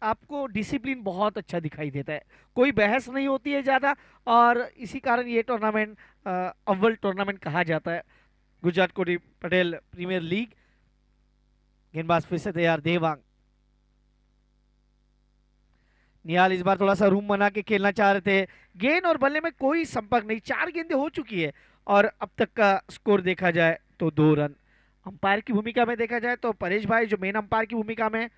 आपको डिसिप्लिन बहुत अच्छा दिखाई देता है, कोई बहस नहीं होती है ज़्यादा। और इसी कारण ये टूर्नामेंट अव्वल टूर्नामेंट कहा जाता है। गुजरात कोटी पटेल प्रीमियर लीग। गेंदबाज फिर से तैयार, देवांग। निहाल इस बार थोड़ा सा रूम बना के खेलना चाह रहे थे। गेंद और बल्ले में कोई संपर्क नहीं, 4 गेंदें हो चुकी है। और अब तक का स्कोर देखा जाए तो 2 रन। अंपायर की भूमिका में देखा जाए तो परेश भाई जो मेन अंपायर की भूमिका में।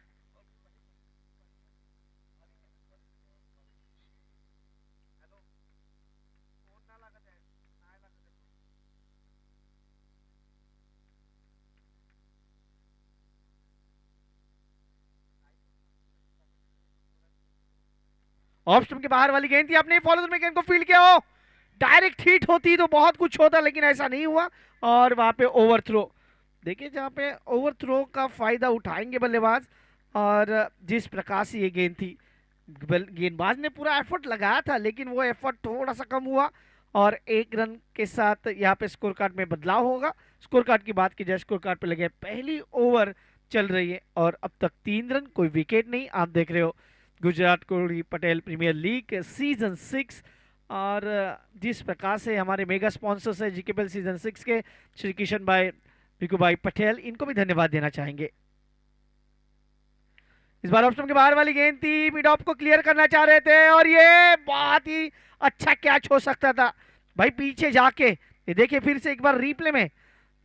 ऑफ स्टंप के बाहर वाली गेंद थी, आपने फॉलो में गेंद को फील्ड किया हो। डायरेक्ट हिट होती तो बहुत कुछ होता, लेकिन ऐसा नहीं हुआ। और वहां पे ओवर थ्रो। देखिए जहां पे ओवर थ्रो का फायदा उठाएंगे बल्लेबाज। और जिस प्रकार से ये गेंद थी, गेंदबाज ने पूरा एफर्ट लगाया था, लेकिन वो एफर्ट थोड़ा सा कम हुआ। और 1 रन के साथ यहाँ पे स्कोर कार्ड में बदलाव होगा। स्कोर कार्ड की बात की जाए, स्कोर कार्ड पे लगे पहली ओवर चल रही है और अब तक 3 रन, कोई विकेट नहीं। आप देख रहे हो Gujarat Kohli Patel premier league season 6। और जिस प्रकार से हमारे मेगा स्पॉन्सर्स है जीकेपीएल सीजन 6 के, श्री किशन भाई, भिकू भाई पटेल, इनको भी धन्यवाद देना चाहेंगे। इस बार ऑप्शन के बाहर वाली गेंद थी, मिड ऑफ को क्लियर करना चाह रहे थे और ये बहुत ही अच्छा कैच हो सकता था भाई पीछे जाके। ये देखिए फिर से एक बार रीप्ले में,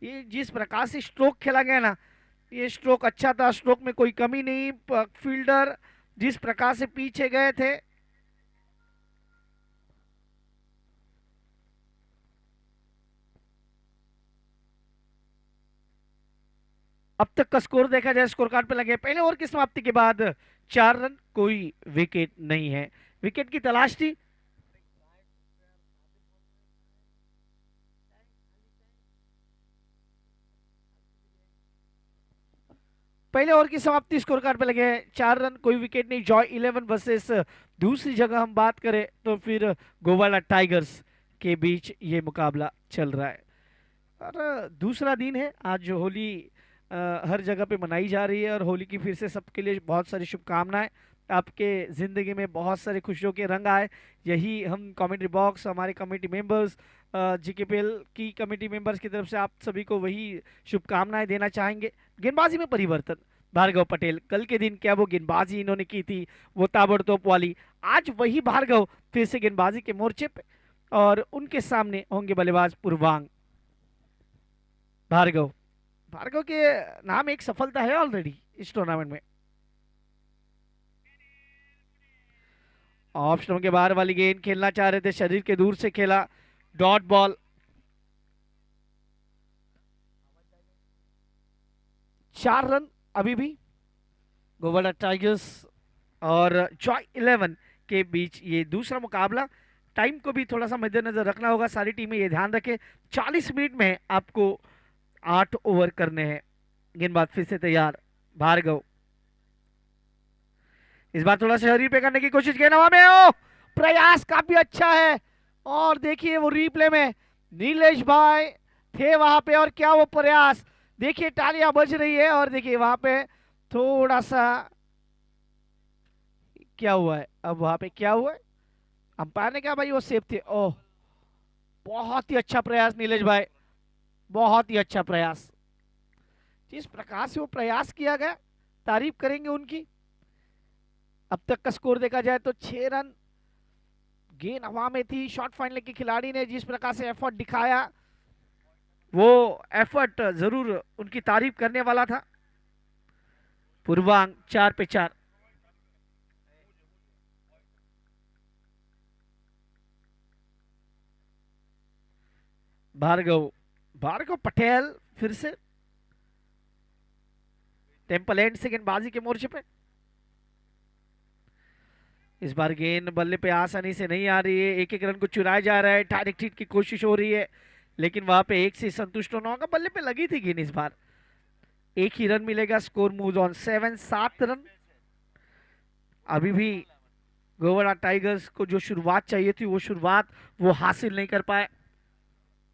ये जिस प्रकार से स्ट्रोक खेला गया ना, ये स्ट्रोक अच्छा था, स्ट्रोक में कोई कमी नहीं। फील्डर जिस प्रकार से पीछे गए थे। अब तक का स्कोर देखा जाए, स्कोर कार्ड पे लगे पहले ओवर की समाप्ति के बाद 4 रन, कोई विकेट नहीं है। विकेट की तलाश थी। पहले ओवर की समाप्ति, स्कोर कार्ड पे लगे हैं 4 रन, कोई विकेट नहीं। जॉय 11 वर्सेस दूसरी जगह हम बात करें तो फिर गोवाला टाइगर्स के बीच ये मुकाबला चल रहा है। और दूसरा दिन है आज, होली हर जगह पे मनाई जा रही है और होली की फिर से सबके लिए बहुत सारी शुभकामनाएं। आपके ज़िंदगी में बहुत सारे खुशियों के रंग आए, यही हम कमेंट्री बॉक्स, हमारे कमेटी मेंबर्स, जीकेपीएल की कमेटी मेंबर्स की तरफ से आप सभी को वही शुभकामनाएं देना चाहेंगे। गेंदबाजी में परिवर्तन, भार्गव पटेल, कल के दिन क्या वो गेंदबाजी इन्होंने की थी वो ताबड़तोड़ वाली, आज वही भार्गव फिर से गेंदबाजी के मोर्चे पे। और उनके सामने होंगे बल्लेबाज पूर्वांग। भार्गव, भार्गव के नाम एक सफलता है ऑलरेडी इस टूर्नामेंट में। ऑप्शनों के बाहर वाली गेंद खेलना चाह रहे थे, शरीर के दूर से खेला, डॉट बॉल। 4 रन अभी भी गोवाड़ा टाइगर्स और जॉय 11 के बीच ये दूसरा मुकाबला। टाइम को भी थोड़ा सा मद्देनजर रखना होगा, सारी टीमें ये ध्यान रखें 40 मिनट में आपको 8 ओवर करने हैं। गेंदबाज फिर से तैयार, भार्गव। इस बार थोड़ा सा शरीर पे करने की कोशिश की, नवा में हो, प्रयास काफी अच्छा है। और देखिए वो रीप्ले में नीलेश भाई थे वहां पे, और क्या वो प्रयास, देखिए तालियां बज रही है। और देखिए वहां पे थोड़ा सा क्या हुआ है, अब वहां पे क्या हुआ है, अंपायर ने कहा भाई वो सेफ थे। ओह, बहुत ही अच्छा प्रयास नीलेश भाई, बहुत ही अच्छा प्रयास। जिस प्रकार से वो प्रयास किया गया, तारीफ करेंगे उनकी। अब तक का स्कोर देखा जाए तो 6 रन, गेंद हवा में थी, शॉट फाइनल के खिलाड़ी ने जिस प्रकार से एफर्ट दिखाया, वो एफर्ट जरूर उनकी तारीफ करने वाला था। पूर्वांग 4 पे 4। भार्गव, भार्गव पटेल फिर से टेम्पल एंड से गेंदबाजी के मोर्चे पे। इस बार गेंद बल्ले पे आसानी से नहीं आ रही है, एक एक रन को चुराया जा रहा है, डायरेक्ट हिट की कोशिश हो रही है, लेकिन वहां पे एक से संतुष्ट होना होगा। बल्ले पे लगी थी गेंद, इस बार एक ही रन मिलेगा। स्कोर मूव ऑन 7 अभी भी गोवाड़ा टाइगर्स को जो शुरुआत चाहिए थी वो शुरुआत वो हासिल नहीं कर पाए।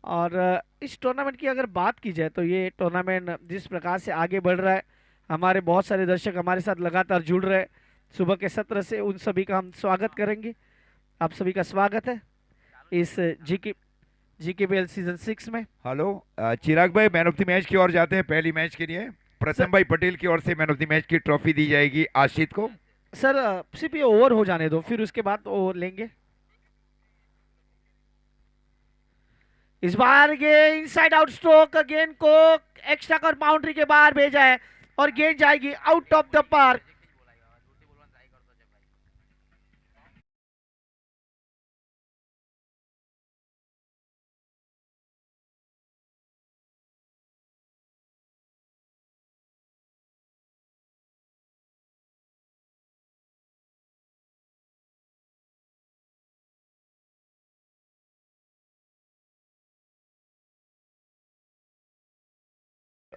और इस टूर्नामेंट की अगर बात की जाए तो ये टूर्नामेंट जिस प्रकार से आगे बढ़ रहा है, हमारे बहुत सारे दर्शक हमारे साथ लगातार जुड़ रहे हैं। सुबह के सत्र से उन सभी का हम स्वागत करेंगे। आप सभी का स्वागत है इस जीकेबीएल सीजन 6 में। हेलो चिराग भाई, मैन ऑफ द मैच की ओर जाते हैं पहली मैच के लिए। सर प्रथम भाई पटेल की ओर से मैन ऑफ द मैच की ट्रॉफी दी जाएगी आशित को। सर सिर्फ ये ओवर हो जाने दो, फिर उसके बाद वो लेंगे। इस बार ये इनसाइड आउट स्ट्रोक, गेंद को एक्स्ट्रा कर बाउंड्री के बाहर भेजा है और गेंद जाएगी आउट ऑफ द पार्क।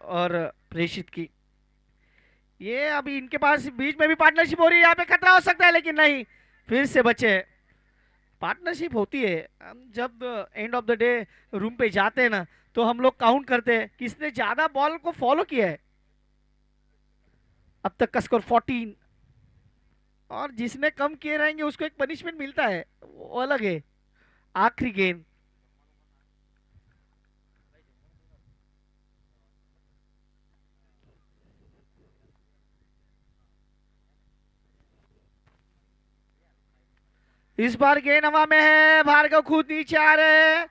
और प्रेषित की ये अभी इनके पास बीच में भी पार्टनरशिप हो रही है, यहाँ पे खतरा हो सकता है लेकिन नहीं, फिर से बचे। पार्टनरशिप होती है, हम जब end of the day room पे जाते हैं ना, तो हम लोग काउंट करते हैं किसने ज्यादा बॉल को फॉलो किया है। अब तक का स्कोर 14, और जिसने कम किए रहेंगे उसको एक पनिशमेंट मिलता है, वो अलग है। आखिरी गेंद, इस बार गेंद हवा में है, भार्गव खुद नीचे आ रहे हैं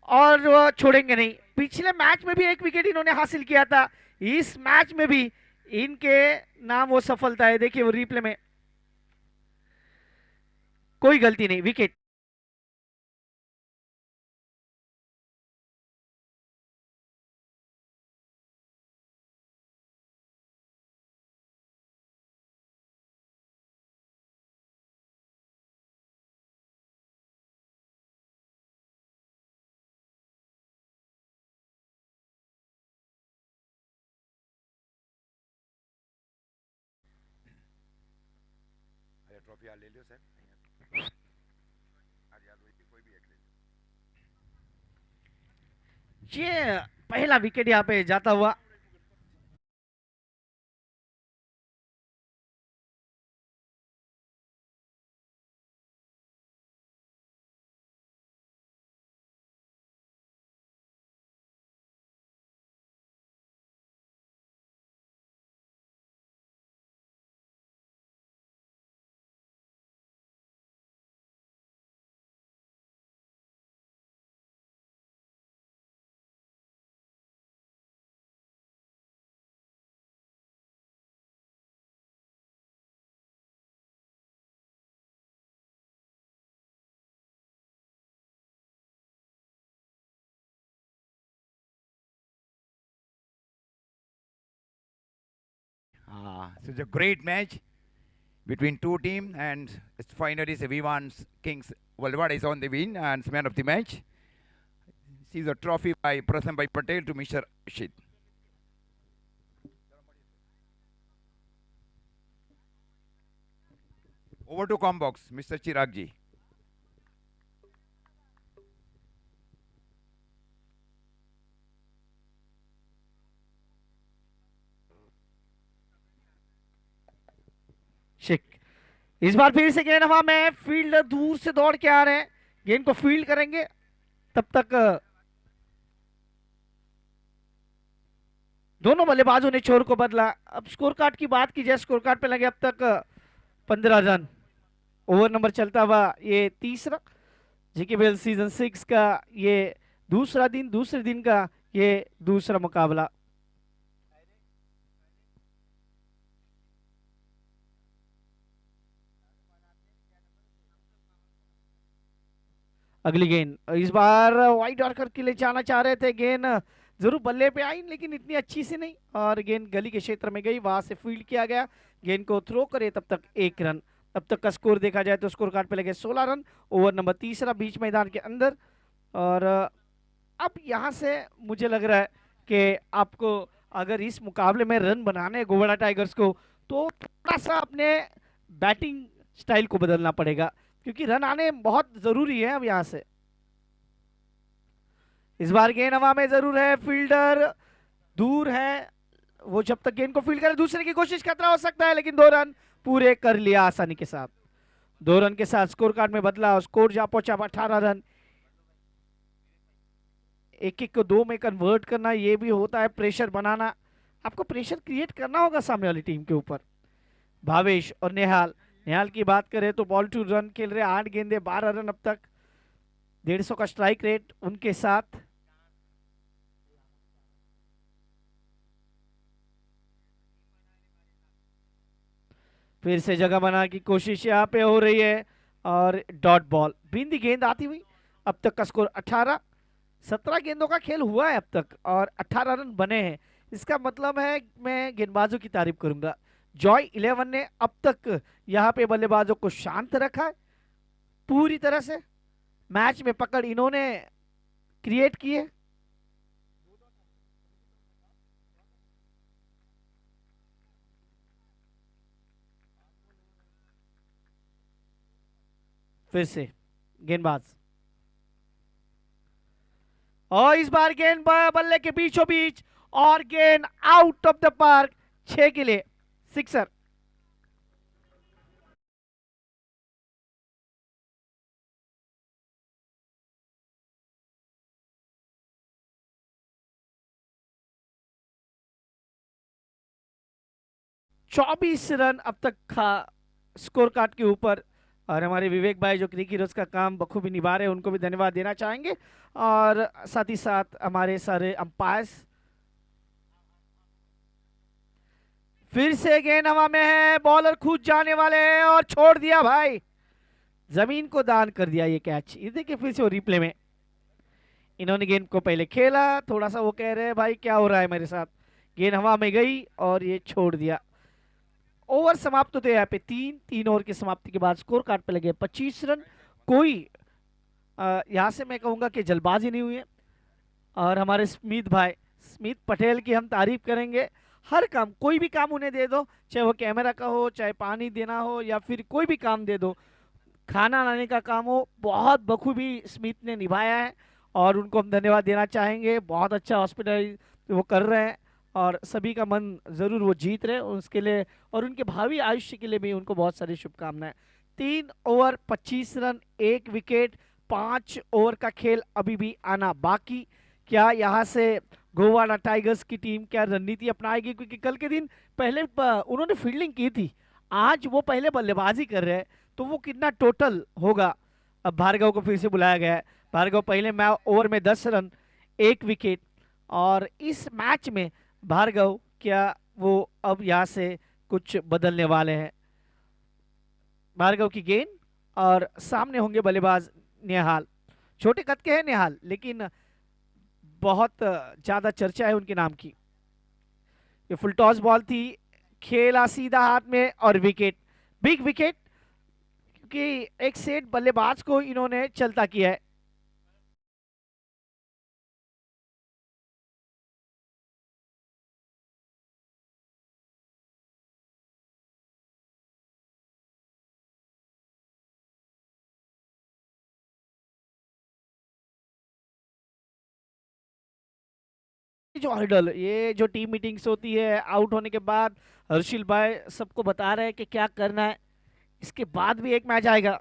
और वो छोड़ेंगे नहीं। पिछले मैच में भी एक विकेट इन्होंने हासिल किया था, इस मैच में भी इनके नाम वो सफलता है। देखिए वो रिप्ले में कोई गलती नहीं, विकेट। ट्रॉफी ले लियो सर। ये पहला विकेट यहाँ पे जाता हुआ। So it's a great match between two teams, and its finally V1 Kings Worldwide is on the win and man of the match. See the trophy by Pratham by Patel to Mr. Ashit. Over to Combox, Mr. Chirag ji. शिक, इस बार फिर से गेंद हवा में, fielder दूर से दौड़ के आ रहे हैं, गेंद को फील्ड करेंगे। तब तक दोनों बल्लेबाजों ने छोर को बदला। अब स्कोर कार्ड की बात की जाए, स्कोर कार्ड पे लगे अब तक 15 रन। ओवर नंबर चलता हुआ ये तीसरा जीकेबीएल सीजन 6 का ये दूसरा दिन, दूसरे दिन का ये दूसरा मुकाबला। अगली गेंद, इस बार वाइड यॉर्कर के लिए जाना चाह रहे थे, गेंद जरूर बल्ले पे आई लेकिन इतनी अच्छी से नहीं, और गेंद गली के क्षेत्र में गई, वहां से फील्ड किया गया। गेंद को थ्रो करे तब तक 1 रन। अब तक का स्कोर देखा जाए तो स्कोर कार्ड पे लगे 16 रन। ओवर नंबर तीसरा बीच मैदान के अंदर। और अब यहाँ से मुझे लग रहा है कि आपको अगर इस मुकाबले में रन बनाने हैं गोवाड़ा टाइगर्स को, तो थोड़ा सा अपने बैटिंग स्टाइल को बदलना पड़ेगा, क्योंकि रन आने बहुत जरूरी है अब यहाँ से। इस बार गेंद हवा में जरूर है, फील्डर दूर है, वो जब तक गेंद को फील्ड करे दूसरे की कोशिश, खतरा हो सकता है लेकिन 2 रन। पूरे कर लिया आसानी के साथ। 2 रन के साथ स्कोर कार्ड में बदला, स्कोर जा पहुंचा 18 रन। एक एक को 2 में कन्वर्ट करना, ये भी होता है प्रेशर बनाना। आपको प्रेशर क्रिएट करना होगा सामने वाली टीम के ऊपर। भावेश और नेहाल, नेहाल की बात करें तो बॉल टू रन खेल रहे, 8 गेंदे 12 रन अब तक, 150 का स्ट्राइक रेट उनके साथ। फिर से जगह बनाने की कोशिश यहाँ पे हो रही है और डॉट बॉल, बिंदी गेंद आती हुई। अब तक का स्कोर 18, 17 गेंदों का खेल हुआ है अब तक और 18 रन बने हैं। इसका मतलब है मैं गेंदबाजों की तारीफ करूंगा। जॉय 11 ने अब तक यहाँ पे बल्लेबाजों को शांत रखा है पूरी तरह से। मैच में पकड़ इन्होंने क्रिएट की है। फिर से गेंदबाज, और इस बार गेंद बल्ले के बीचों बीच और गेंद आउट ऑफ द पार्क, 6 के लिए सिक्सर। चौबीस रन अब तक का स्कोर कार्ड के ऊपर। और हमारे विवेक भाई जो क्रिकेट हीरोज का काम बखूबी निभा रहे हैं, उनको भी धन्यवाद देना चाहेंगे। और साथ ही साथ हमारे सारे अंपायर्स। फिर से गेंद हवा में है, बॉलर कूद जाने वाले हैं और छोड़ दिया भाई, जमीन को दान कर दिया ये कैच। ये देखिए फिर से वो रिप्ले में, इन्होंने गेंद को पहले खेला, थोड़ा सा वो कह रहे हैं भाई क्या हो रहा है मेरे साथ, गेंद हवा में गई और ये छोड़ दिया। ओवर समाप्त होते यहाँ पे 3 ओवर की समाप्ति के बाद स्कोर कार्ड पे लगे 25 रन। कोई यहाँ से मैं कहूंगा कि जल्दबाजी नहीं हुई है। और हमारे स्मिथ भाई, स्मिथ पटेल की हम तारीफ करेंगे। हर काम, कोई भी काम उन्हें दे दो, चाहे वो कैमरा का हो, चाहे पानी देना हो, या फिर कोई भी काम दे दो, खाना लाने का काम हो, बहुत बखूबी स्मिथ ने निभाया है और उनको हम धन्यवाद देना चाहेंगे। बहुत अच्छा हॉस्पिटल वो कर रहे हैं और सभी का मन जरूर वो जीत रहे हैं उसके लिए, और उनके भावी आयुष्य के लिए भी उनको बहुत सारी शुभकामनाएं। 3 ओवर 25 रन, 1 विकेट, 5 ओवर का खेल अभी भी आना बाकी। क्या यहाँ से गोवाड़ा टाइगर्स की टीम क्या रणनीति अपनाएगी, क्योंकि कल के दिन पहले उन्होंने फील्डिंग की थी, आज वो पहले बल्लेबाजी कर रहे हैं, तो वो कितना टोटल होगा। अब भार्गव को फिर से बुलाया गया है। भार्गव पहले ओवर में 10 रन, 1 विकेट, और इस मैच में भार्गव क्या वो अब यहाँ से कुछ बदलने वाले हैं। भार्गव की गेंद और सामने होंगे बल्लेबाज नेहाल। छोटे कद के हैं नेहाल, लेकिन बहुत ज्यादा चर्चा है उनके नाम की। ये फुल टॉस बॉल थी, खेला सीधा हाथ में और विकेट, बिग विकेट, क्योंकि एक सेट बल्लेबाज को इन्होंने चलता किया है। जो हर्डल, ये जो टीम मीटिंग्स होती है आउट होने के बाद, हर्षिल भाई सबको बता रहे हैं कि क्या करना है। इसके बाद भी एक मैच आएगा।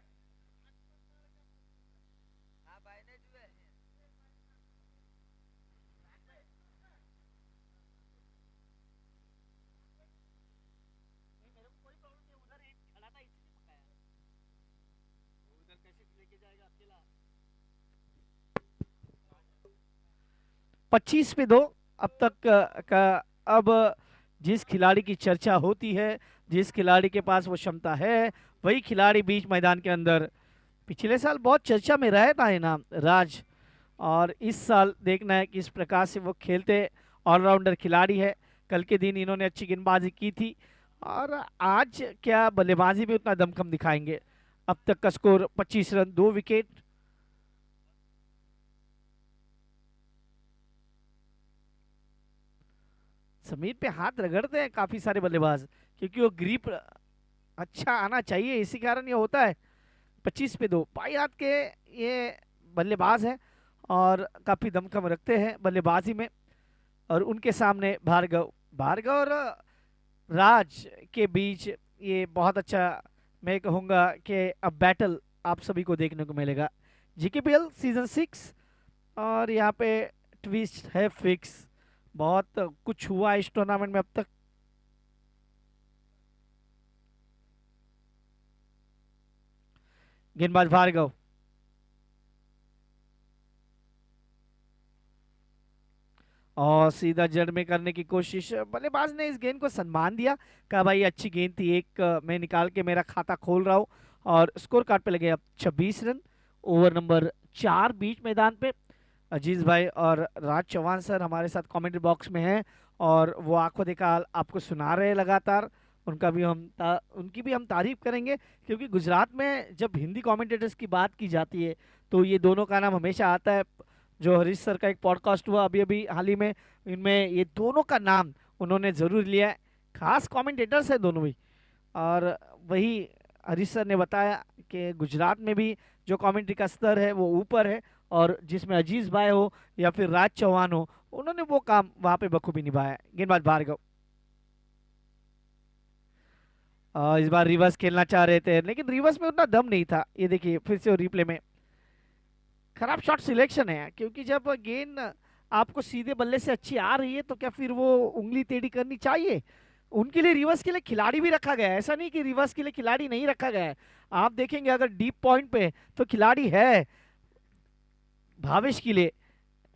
पच्चीस पे 2 अब तक का। अब जिस खिलाड़ी की चर्चा होती है, जिस खिलाड़ी के पास वो क्षमता है, वही खिलाड़ी बीच मैदान के अंदर। पिछले साल बहुत चर्चा में रहा था इनाम राज, और इस साल देखना है कि इस प्रकार से वो खेलते ऑलराउंडर खिलाड़ी है। कल के दिन इन्होंने अच्छी गेंदबाजी की थी और आज क्या बल्लेबाजी में उतना दमखम दिखाएंगे। अब तक का स्कोर 25 रन, 2 विकेट। समीर पे हाथ रगड़ते हैं काफी सारे बल्लेबाज, क्योंकि वो ग्रिप अच्छा आना चाहिए, इसी कारण ये होता है। 25 पे 2 बाई हाथ के ये बल्लेबाज हैं और काफी दमखम रखते हैं बल्लेबाजी में। और उनके सामने भार्गव, भार्गव और राज के बीच ये बहुत अच्छा, मैं कहूँगा कि अब बैटल आप सभी को देखने को मिलेगा। जीकेपीएल सीजन 6, और यहाँ पे ट्विस्ट है फिक्स। बहुत कुछ हुआ इस टूर्नामेंट में अब तक। गेंदबाज भार्गव, और सीधा जड़ में करने की कोशिश, बल्लेबाज ने इस गेंद को सम्मान दिया, कहा भाई अच्छी गेंद थी, एक मैं निकाल के मेरा खाता खोल रहा हूँ। और स्कोर कार्ड पे लगे अब 26 रन। ओवर नंबर 4 बीच मैदान पे। अजीज भाई और राज चौहान सर हमारे साथ कमेंट्री बॉक्स में हैं, और वो आंखों देखा हाल आपको सुना रहे हैं लगातार। उनकी भी हम तारीफ करेंगे, क्योंकि गुजरात में जब हिंदी कमेंटेटर्स की बात की जाती है तो ये दोनों का नाम हमेशा आता है। जो हरीश सर का एक पॉडकास्ट हुआ अभी अभी हाल ही में, इनमें ये दोनों का नाम उन्होंने जरूर लिया है। खास कमेंटेटर्स है दोनों भी। और वही हरीश सर ने बताया कि गुजरात में भी जो कमेंट्री का स्तर है वो ऊपर है, और जिसमें अजीज भाई हो या फिर राज चौहान हो, उन्होंने वो काम वहां पे बखूबी निभाया है। गेंदबाज भार्गव, इस बार रिवर्स खेलना चाह रहे थे, लेकिन रिवर्स में उतना दम नहीं था। ये देखिए फिर से रिप्ले में खराब शॉट सिलेक्शन है, क्योंकि जब गेंद आपको सीधे बल्ले से अच्छी आ रही है तो क्या फिर वो उंगली टेढ़ी करनी चाहिए? उनके लिए रिवर्स के लिए खिलाड़ी भी रखा गया है, ऐसा नहीं कि रिवर्स के लिए खिलाड़ी नहीं रखा गया है। आप देखेंगे अगर डीप पॉइंट पे तो खिलाड़ी है भावेश के लिए,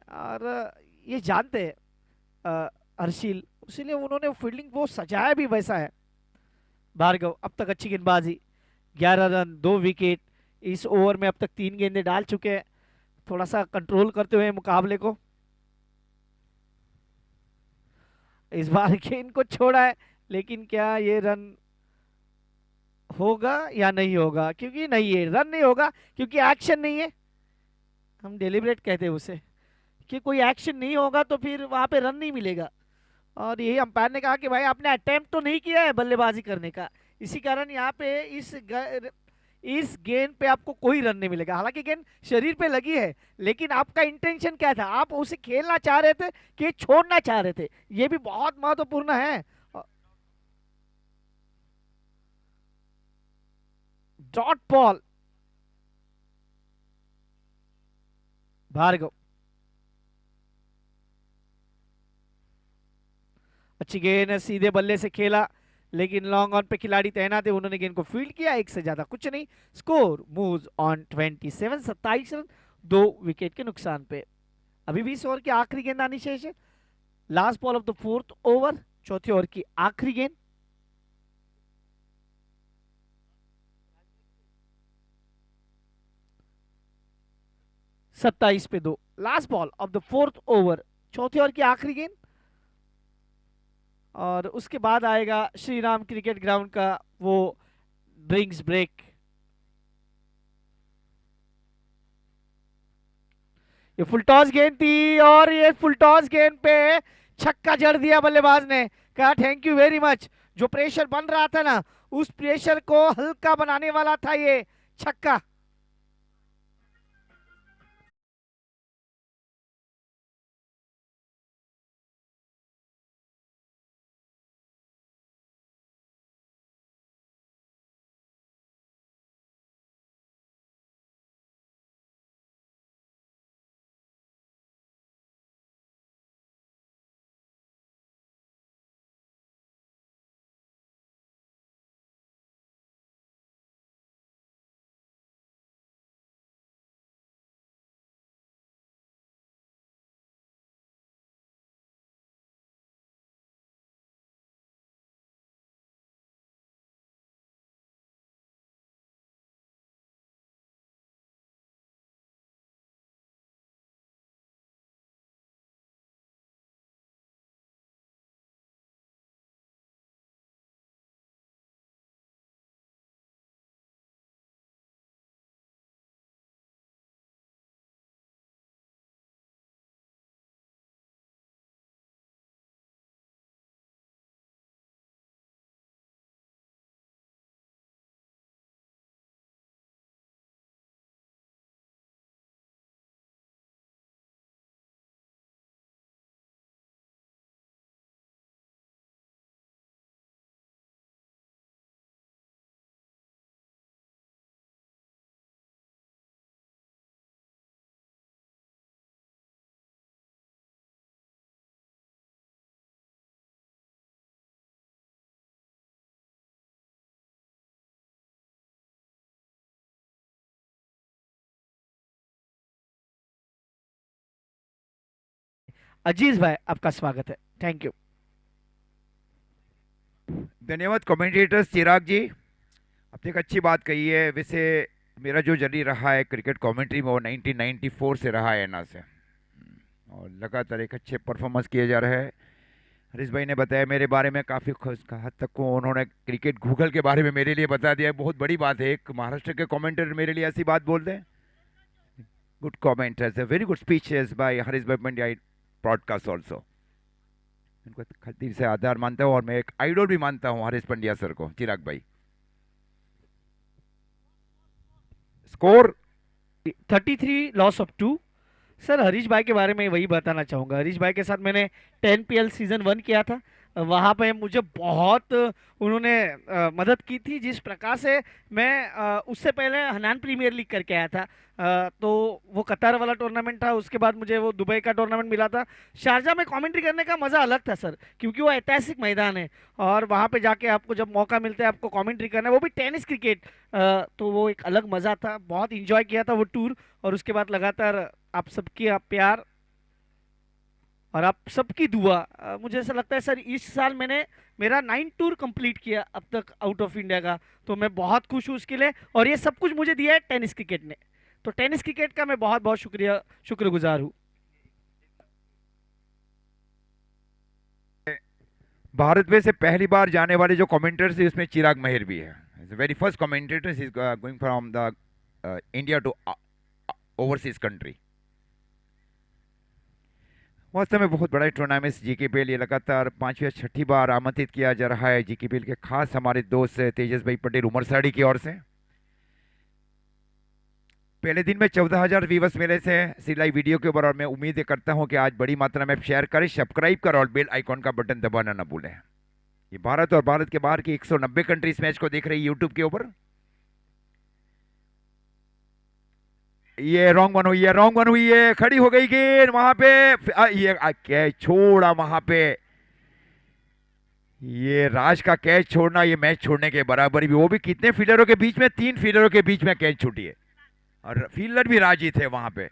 और ये जानते हैं हर्षिल, इसीलिए उन्होंने फील्डिंग वो सजाया भी वैसा है। भार्गव अब तक अच्छी गेंदबाजी, 11 रन 2 विकेट। इस ओवर में अब तक 3 गेंदें डाल चुके हैं, थोड़ा सा कंट्रोल करते हुए मुकाबले को। इस बार गेंद को छोड़ा है, लेकिन क्या ये रन होगा या नहीं होगा? क्योंकि नहीं, है रन नहीं होगा, क्योंकि एक्शन नहीं है। हम डेलिबरेट कहते हैं उसे, कि कोई एक्शन नहीं होगा तो फिर वहां पे रन नहीं मिलेगा। और यही अंपायर ने कहा कि भाई आपने अटेम्प्ट तो नहीं किया है बल्लेबाजी करने का, इसी कारण यहाँ पे इस गेंद पे आपको कोई रन नहीं मिलेगा। हालांकि गेंद शरीर पे लगी है, लेकिन आपका इंटेंशन क्या था? आप उसे खेलना चाह रहे थे कि छोड़ना चाह रहे थे? ये भी बहुत महत्वपूर्ण है। डॉट बॉल, भार्गव अच्छी गेंद है, सीधे बल्ले से खेला, लेकिन लॉन्ग ऑन पे खिलाड़ी तैनात है, उन्होंने गेंद को फील्ड किया, एक से ज्यादा कुछ नहीं। Score moves on 27, 27 run 2 wicket के नुकसान पे। अभी भी इस ओवर की आखिरी गेंद आनी शेष है। Last ball of the 4th over, चौथे ओवर की आखिरी गेंद। 27 पे 2, last ball of the 4th over, चौथे ओवर की आखिरी गेंद। और उसके बाद आएगा श्री राम क्रिकेट ग्राउंड का वो ड्रिंक्स ब्रेक। ये फुल टॉस गेंद थी, और ये फुल टॉस गेंद पे छक्का जड़ दिया बल्लेबाज ने, कहा थैंक यू वेरी मच। जो प्रेशर बन रहा था ना, उस प्रेशर को हल्का बनाने वाला था ये छक्का। अजीज भाई आपका स्वागत है। Thank you. धन्यवाद कमेंटेटर्स चिराग जी, आपने एक अच्छी बात कही है। वैसे मेरा जो जर्नी रहा है क्रिकेट कमेंट्री में वो 1994 से रहा है ना से, और लगातार एक अच्छे परफॉर्मेंस किए जा रहे हैं। हरीश भाई ने बताया मेरे बारे में, काफ़ी खुश हद तक को उन्होंने क्रिकेट गूगल के बारे में मेरे लिए बता दिया है। बहुत बड़ी बात है, एक महाराष्ट्र के कमेंटेटर मेरे लिए ऐसी बात बोल दें। Good comment, a very good speeches by Harish भाई पंड्या ब्रॉडकास्ट ऑल्सो। इनको खतीर से आधार मानता हूँ और मैं एक आइडल भी मानता हूँ हरीश पंड्या सर को। चिराग भाई, score 33 loss of 2। Sir Harish भाई के बारे में वही बताना चाहूँगा। हरीश भाई के साथ मैंने 10 PL सीज़न 1 किया था। वहाँ पे मुझे बहुत उन्होंने मदद की थी। जिस प्रकार से मैं उससे पहले हनान प्रीमियर लीग करके आया था, तो वो कतार वाला टूर्नामेंट था। उसके बाद मुझे वो दुबई का टूर्नामेंट मिला था। शारजा में कमेंट्री करने का मज़ा अलग था सर, क्योंकि वो ऐतिहासिक मैदान है और वहाँ पे जाके आपको जब मौका मिलता है आपको कमेंट्री करना है, वो भी टेनिस क्रिकेट, तो वो एक अलग मज़ा था। बहुत इंजॉय किया था वो टूर। और उसके बाद लगातार आप सबकी प्यार और आप सबकी दुआ, मुझे ऐसा लगता है सर इस साल मैंने मेरा 9 टूर कंप्लीट किया अब तक आउट ऑफ इंडिया का। तो मैं बहुत खुश हूँ उसके लिए, और ये सब कुछ मुझे दिया है टेनिस क्रिकेट ने। तो टेनिस क्रिकेट का मैं बहुत बहुत शुक्रगुजार हूँ। भारत में से पहली बार जाने वाले जो कमेंटर्स है उसमें चिराग मेहर भी है। Very first commentator is going from the India to overseas country. वास्तव में बहुत बड़ा टूर्नामेंट जीकेपीएल, ये लगातार 5वीं या 6ठी बार आमंत्रित किया जा रहा है जीकेपीएल के खास हमारे दोस्त तेजस भाई पटेल उमरसाड़ी की ओर से। पहले दिन में 14,000 व्यूवर्स मिले थे सिलाई वीडियो के ऊपर, और मैं उम्मीद करता हूं कि आज बड़ी मात्रा में शेयर करें, सब्सक्राइब करें और बेल आइकॉन का बटन दबाना ना भूलें। ये भारत और भारत के बाहर की 190 कंट्री इस मैच को देख रही है यूट्यूब के ऊपर। ये रॉन्ग वन हुई है, रॉन्ग वन हुई है, खड़ी हो गई गेंद वहां पे। ये कैच छोड़ा वहां पे। ये राज का कैच छोड़ना ये मैच छोड़ने के बराबर भी, वो भी कितने फील्डरों के बीच में, 3 फील्डरों के बीच में कैच छूटी है और फील्डर भी राजी थे वहां पे।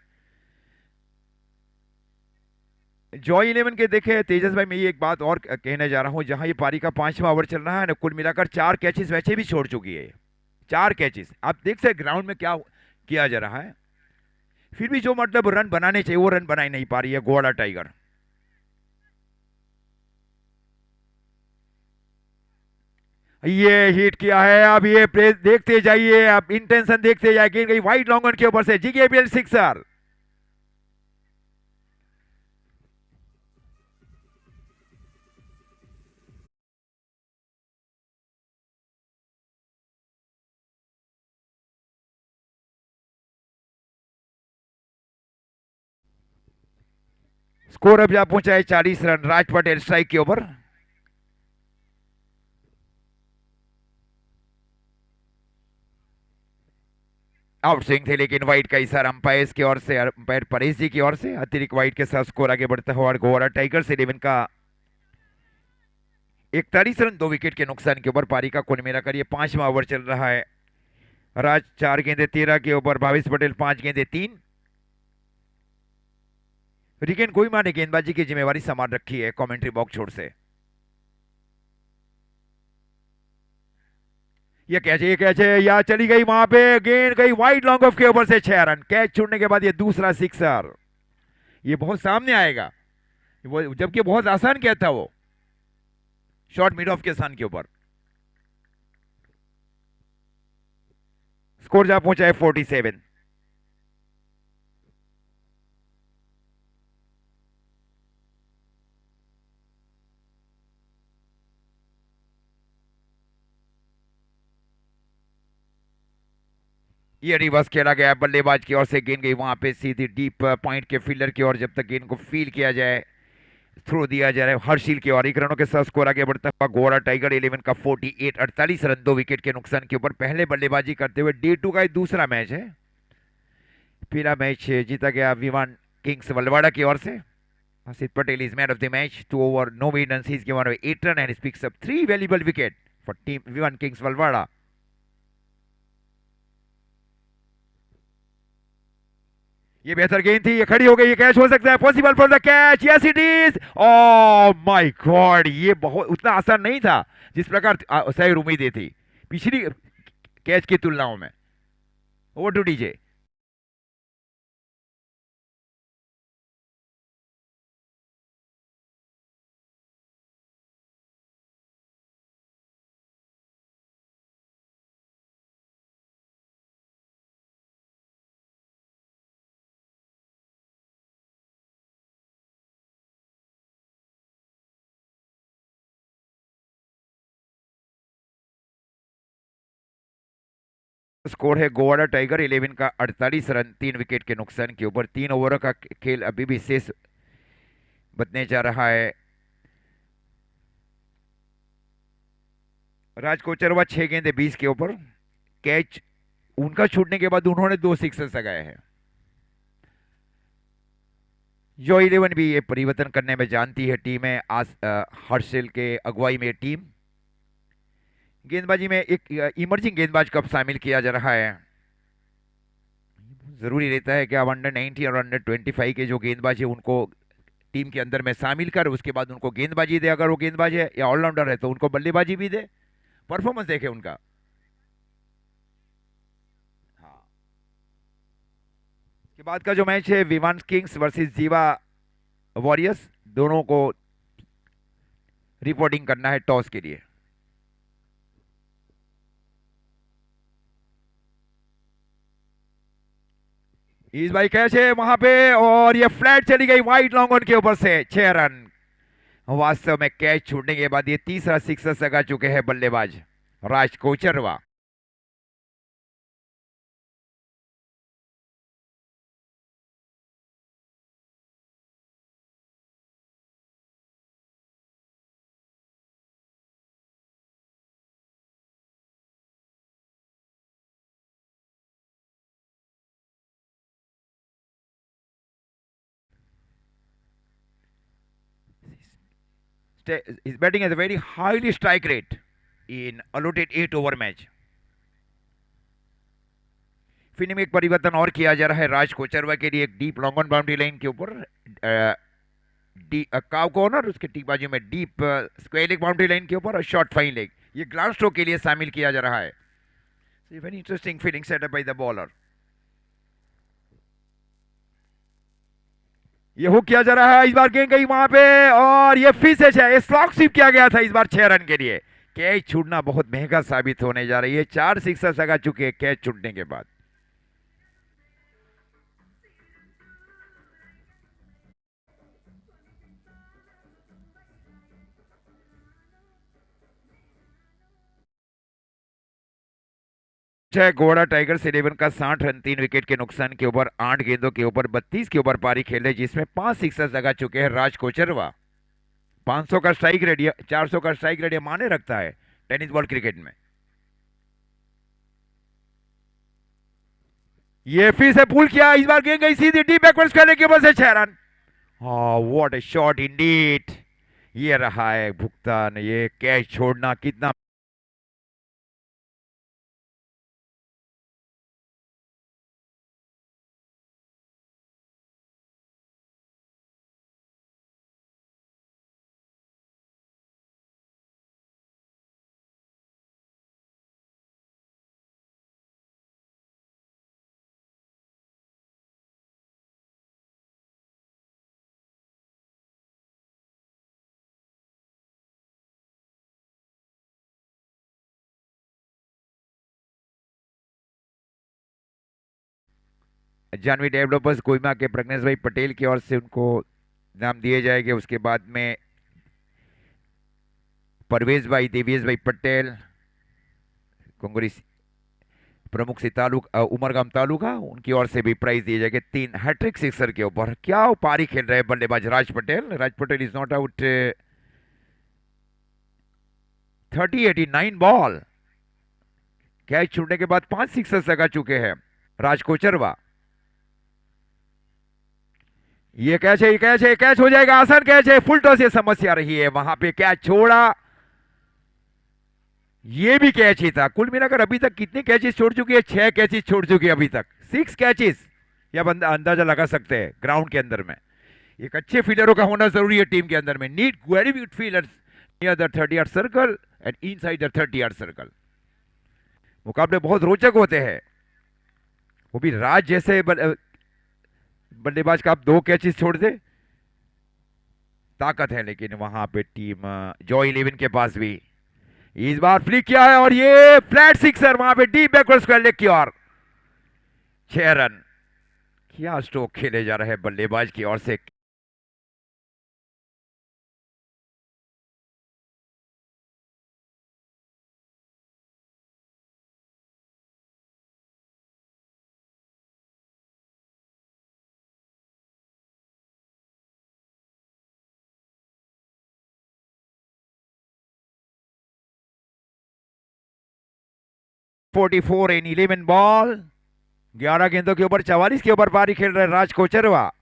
जॉय 11 के देखे तेजस भाई, मैं ये एक बात और कहने जा रहा हूं, जहां ये पारी का 5वां ओवर चल रहा है ना, कुल मिलाकर 4 कैचेस वैसे भी छोड़ चुकी है। 4 कैचेस आप देख सकते ग्राउंड में क्या किया जा रहा है। फिर भी जो मतलब रन बनाने चाहिए वो रन बना ही नहीं पा रही है गोवाड़ा टाइगर। ये हिट किया है, अब ये प्ले देखते जाइए, अब इंटेंशन देखते जाइए। गई वाइड लॉन्ग ऑन के ऊपर से जीकेपीएल सिक्सर। स्कोर अब जा पहुंचा है 40 रन, राज पटेल स्ट्राइक के ऊपर। आउट स्विंग थे लेकिन वाइड का इशारा अंपायर की ओर से, अंपायर परेश जी की ओर से अतिरिक्त वाइड के साथ स्कोर आगे बढ़ता हुआ और गोवाड़ा टाइगर्स 11 का 41 रन 2 विकेट के नुकसान के ऊपर पारी का कुल मिलाकर ये 5वां ओवर चल रहा है। राज 4 गेंदे 13 के ऊपर, भावेश पटेल 5 गेंदे 3। रिकेन गोइमा ने गेंदबाजी की जिम्मेवारी संभाल रखी है कमेंट्री बॉक्स छोड़ से। ये कैच है, या चली गई वहां पे गेंद, गई वाइड लॉन्ग ऑफ के ऊपर से 6 रन। कैच छोड़ने के बाद ये दूसरा सिक्सर, ये बहुत सामने आएगा वो, जबकि बहुत आसान क्या था वो शॉर्ट मिड ऑफ के स्थान के ऊपर। स्कोर जा पहुंचा है 47। ये रिवर्स खेला गया बल्लेबाज की ओर से, गेंद गई वहां पे सीधी डीप पॉइंट के फील्डर की ओर। जब तक गेंद को फील किया जाए, थ्रो दिया जा रहा है हर्षिल की ओर। 1 रनों के साथ स्कोर आगे बढ़ता हुआ गोवाड़ा टाइगर 11 का 48, 48 रन 2 विकेट के नुकसान के ऊपर पहले बल्लेबाजी करते हुए डे 2 का ये दूसरा मैच है। पहला मैच जीता गया विवान किंग्स वलवाड़ा की ओर से। Harshit Patel is man of the match, 2 over no maidens, he is given away 8 run and picks up 3 valuable wicket for team Vivaan Kings ये बेहतर गेंद थी, ये खड़ी हो गई, ये कैच हो सकता है, possible for the catch, yes it is. Oh my God, ये बहुत उतना आसान नहीं था जिस प्रकार शायद उम्मीदें थी पिछली कैच की तुलनाओं में। Over two DJ. स्कोर है गोवाड़ा टाइगर 11 का 48 रन 3 विकेट के नुकसान के ऊपर। 3 ओवरों का खेल अभी भी शेष बचने जा रहा है। राज कोचरवा 6 गेंदे 20 के ऊपर। कैच उनका छूटने के बाद उन्होंने 2 सिक्सर लगाए हैं। जो 11 भी ये परिवर्तन करने में जानती है टीम है, हर्षल के अगुवाई में टीम। गेंदबाजी में एक इमर्जिंग गेंदबाज कब शामिल किया जा रहा है। जरूरी रहता है कि आप अंडर 19 और अंडर 25 के जो गेंदबाज है उनको टीम के अंदर में शामिल कर उसके बाद उनको गेंदबाजी दे। अगर वो गेंदबाज है या ऑलराउंडर है तो उनको बल्लेबाजी भी दे, परफॉर्मेंस देखे उनका। हाँ, के बाद का जो मैच है विवान किंग्स वर्सेस जीवा वॉरियर्स, दोनों को रिपोर्टिंग करना है टॉस के लिए। इस भाई कैच है वहां पे और ये फ्लैट चली गई वाइट लॉन्ग ऑन के ऊपर से 6 रन। वास्तव में कैच छूटने के बाद ये तीसरा सिक्सर लगा चुके हैं बल्लेबाज राज Kocharva. His batting has a very highly strike rate in allotted 8 over match. Fielding में एक परिवर्तन और किया जा रहा है राज कोचरवा के लिए। एक deep long on boundary line के ऊपर काव कॉर्नर, उसके ठीक बाजू में deep square leg boundary line के ऊपर और शॉर्ट फाइन लेग, ये ग्राउंड स्ट्रोक के लिए शामिल किया जा रहा है। Very interesting fielding setup by the bowler. ये हुक किया जा रहा है, इस बार गेंद गई वहां पे और ये फिर से है, स्लॉग स्वीप किया गया था इस बार 6 रन के लिए। कैच छूटना बहुत महंगा साबित होने जा रही है। 4 सिक्सर लगा चुके हैं कैच छूटने के बाद। गोड़ा टाइगर्स 11 का 60 रन 3 विकेट के नुकसान के ऊपर 8 गेंदों के ऊपर 32 के ऊपर पारी खेले जिसमें 5 सिक्सर लगा चुके हैं राज कोचरवा। 500 का स्ट्राइक रेट, 400 का स्ट्राइक रेट माने रखता है टेनिस बॉल क्रिकेट में। ये फिर से पुल किया, इस बार गेंद गई सीधी डीप बैकवर्ड करने के ऊपर से 6 run. What A shot Indeed. ये रहा है भुगतान, ये कैच छोड़ना कितना जानवी डेवलपर्स कोहिमा के प्रज्ञेश भाई पटेल की ओर से उनको नाम दिए जाएंगे। उसके बाद में परवेज भाई देवेश भाई पटेल कांग्रेस प्रमुख से उमरगाम तालुका, उनकी ओर से भी प्राइज दिए जाएंगे। 3 हैट्रिक सिक्सर के ऊपर क्या पारी खेल रहे हैं बल्लेबाज Raj Patel. Raj Patel is not out 30-89 ball. Catch छूटने के बाद 5 सिक्सर लगा चुके हैं राज कोचरवा। ये कैच है, ये कैच है, कैच हो जाएगा, आसान कैच है। फुल टॉस, ये समस्या रही है वहां पे, कैच छोड़ा, ये भी कैच ही था। कुल मिलाकर अभी तक कितने कैचेस छोड़ चुकी है? 6 कैचेस छोड़ चुकी है अभी तक, 6 कैचेस। ये आप अंदाजा लगा सकते हैं ग्राउंड के अंदर में एक अच्छे फील्डरों का होना जरूरी है टीम के अंदर में. Need very good fielders near the 30 yard circle and inside the 30 yard circle. मुकाबले बहुत रोचक होते हैं. वो भी राज जैसे बल्लेबाज का आप 2 कैचेस छोड़ दे, ताकत है. लेकिन वहां पे टीम जॉय 11 के पास भी इस बार फ्लिक किया है और ये फ्लैट सिक्सर वहां पे डीप बैकवर्ड स्क्वायर लेग की ओर. 6 रन. क्या स्ट्रोक खेले जा रहे हैं बल्लेबाज की ओर से. इन 11 बॉल. 11 गेंदों के ऊपर 44 के ऊपर पारी खेल रहे राज कोचरवा.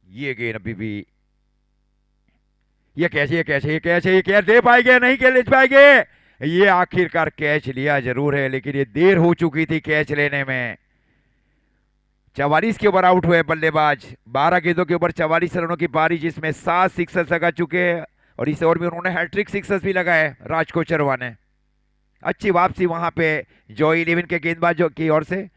ये गेंद अभी भी ये कैच दे पाएंगे नहीं ले पाएंगे. ये आखिरकार कैच लिया जरूर है लेकिन ये देर हो चुकी थी कैच लेने में. 44 के ऊपर आउट हुए बल्लेबाज. 12 गेंदों के ऊपर 44 रनों की पारी जिसमें 7 सिक्सर्स लगा चुके हैं और इस ओवर में उन्होंने हैट्रिक सिक्सर्स भी लगाए राज कोचरवा ने. अच्छी वापसी वहां पे जॉय 11 के गेंदबाजों की ओर से.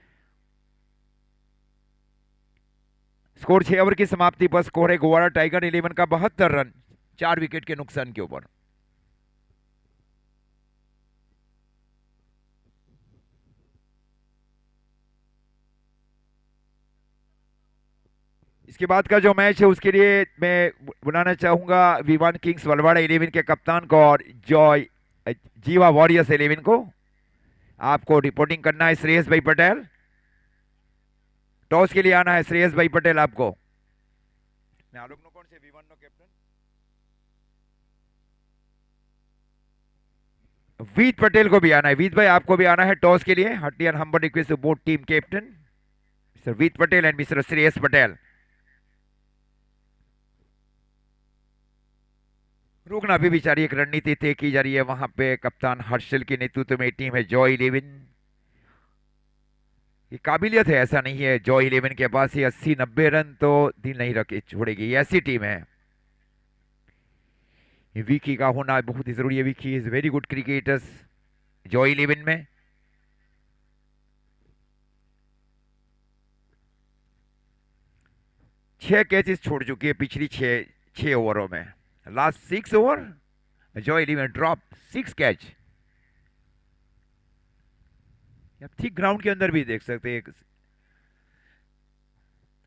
स्कोर 6 ओवर की समाप्ति पर स्कोर है गोवाड़ा टाइगर 11 का 72 रन 4 विकेट के नुकसान के ऊपर. इसके बाद का जो मैच है उसके लिए मैं बुलाना चाहूंगा V1 किंग्स वलवाड़ा 11 के कप्तान को और जॉय जीवा वॉरियर्स 11 को. आपको रिपोर्टिंग करना है श्रेयस भाई पटेल. टॉस के लिए आना है श्रेयस भाई पटेल आपको. मैं आलोक नो कौन से V1 नो कैप्टन वीत पटेल को भी आना है. वीत भाई आपको भी आना है टॉस के लिए. Heartly and humble request to both team captain mister Veet Patel and mister Shreyas Patel. रुकना अभी विचारी एक रणनीति तय की जा रही है वहां पे. कप्तान हर्षल के नेतृत्व में टीम है जॉय 11. ये काबिलियत है ऐसा नहीं है जॉय 11 के पास. ये 80-90 रन तो दिल नहीं रखे छोड़ेगी. ये ऐसी टीम है. विकी का होना बहुत ही जरूरी है. Vicky is very good cricketers Joy 11 में. छह कैचेस छोड़ चुकी है पिछली छह ओवरों में. Last 6 over Joy 11 drop 6 catch. आप ठीक ग्राउंड के अंदर भी देख सकते हैं.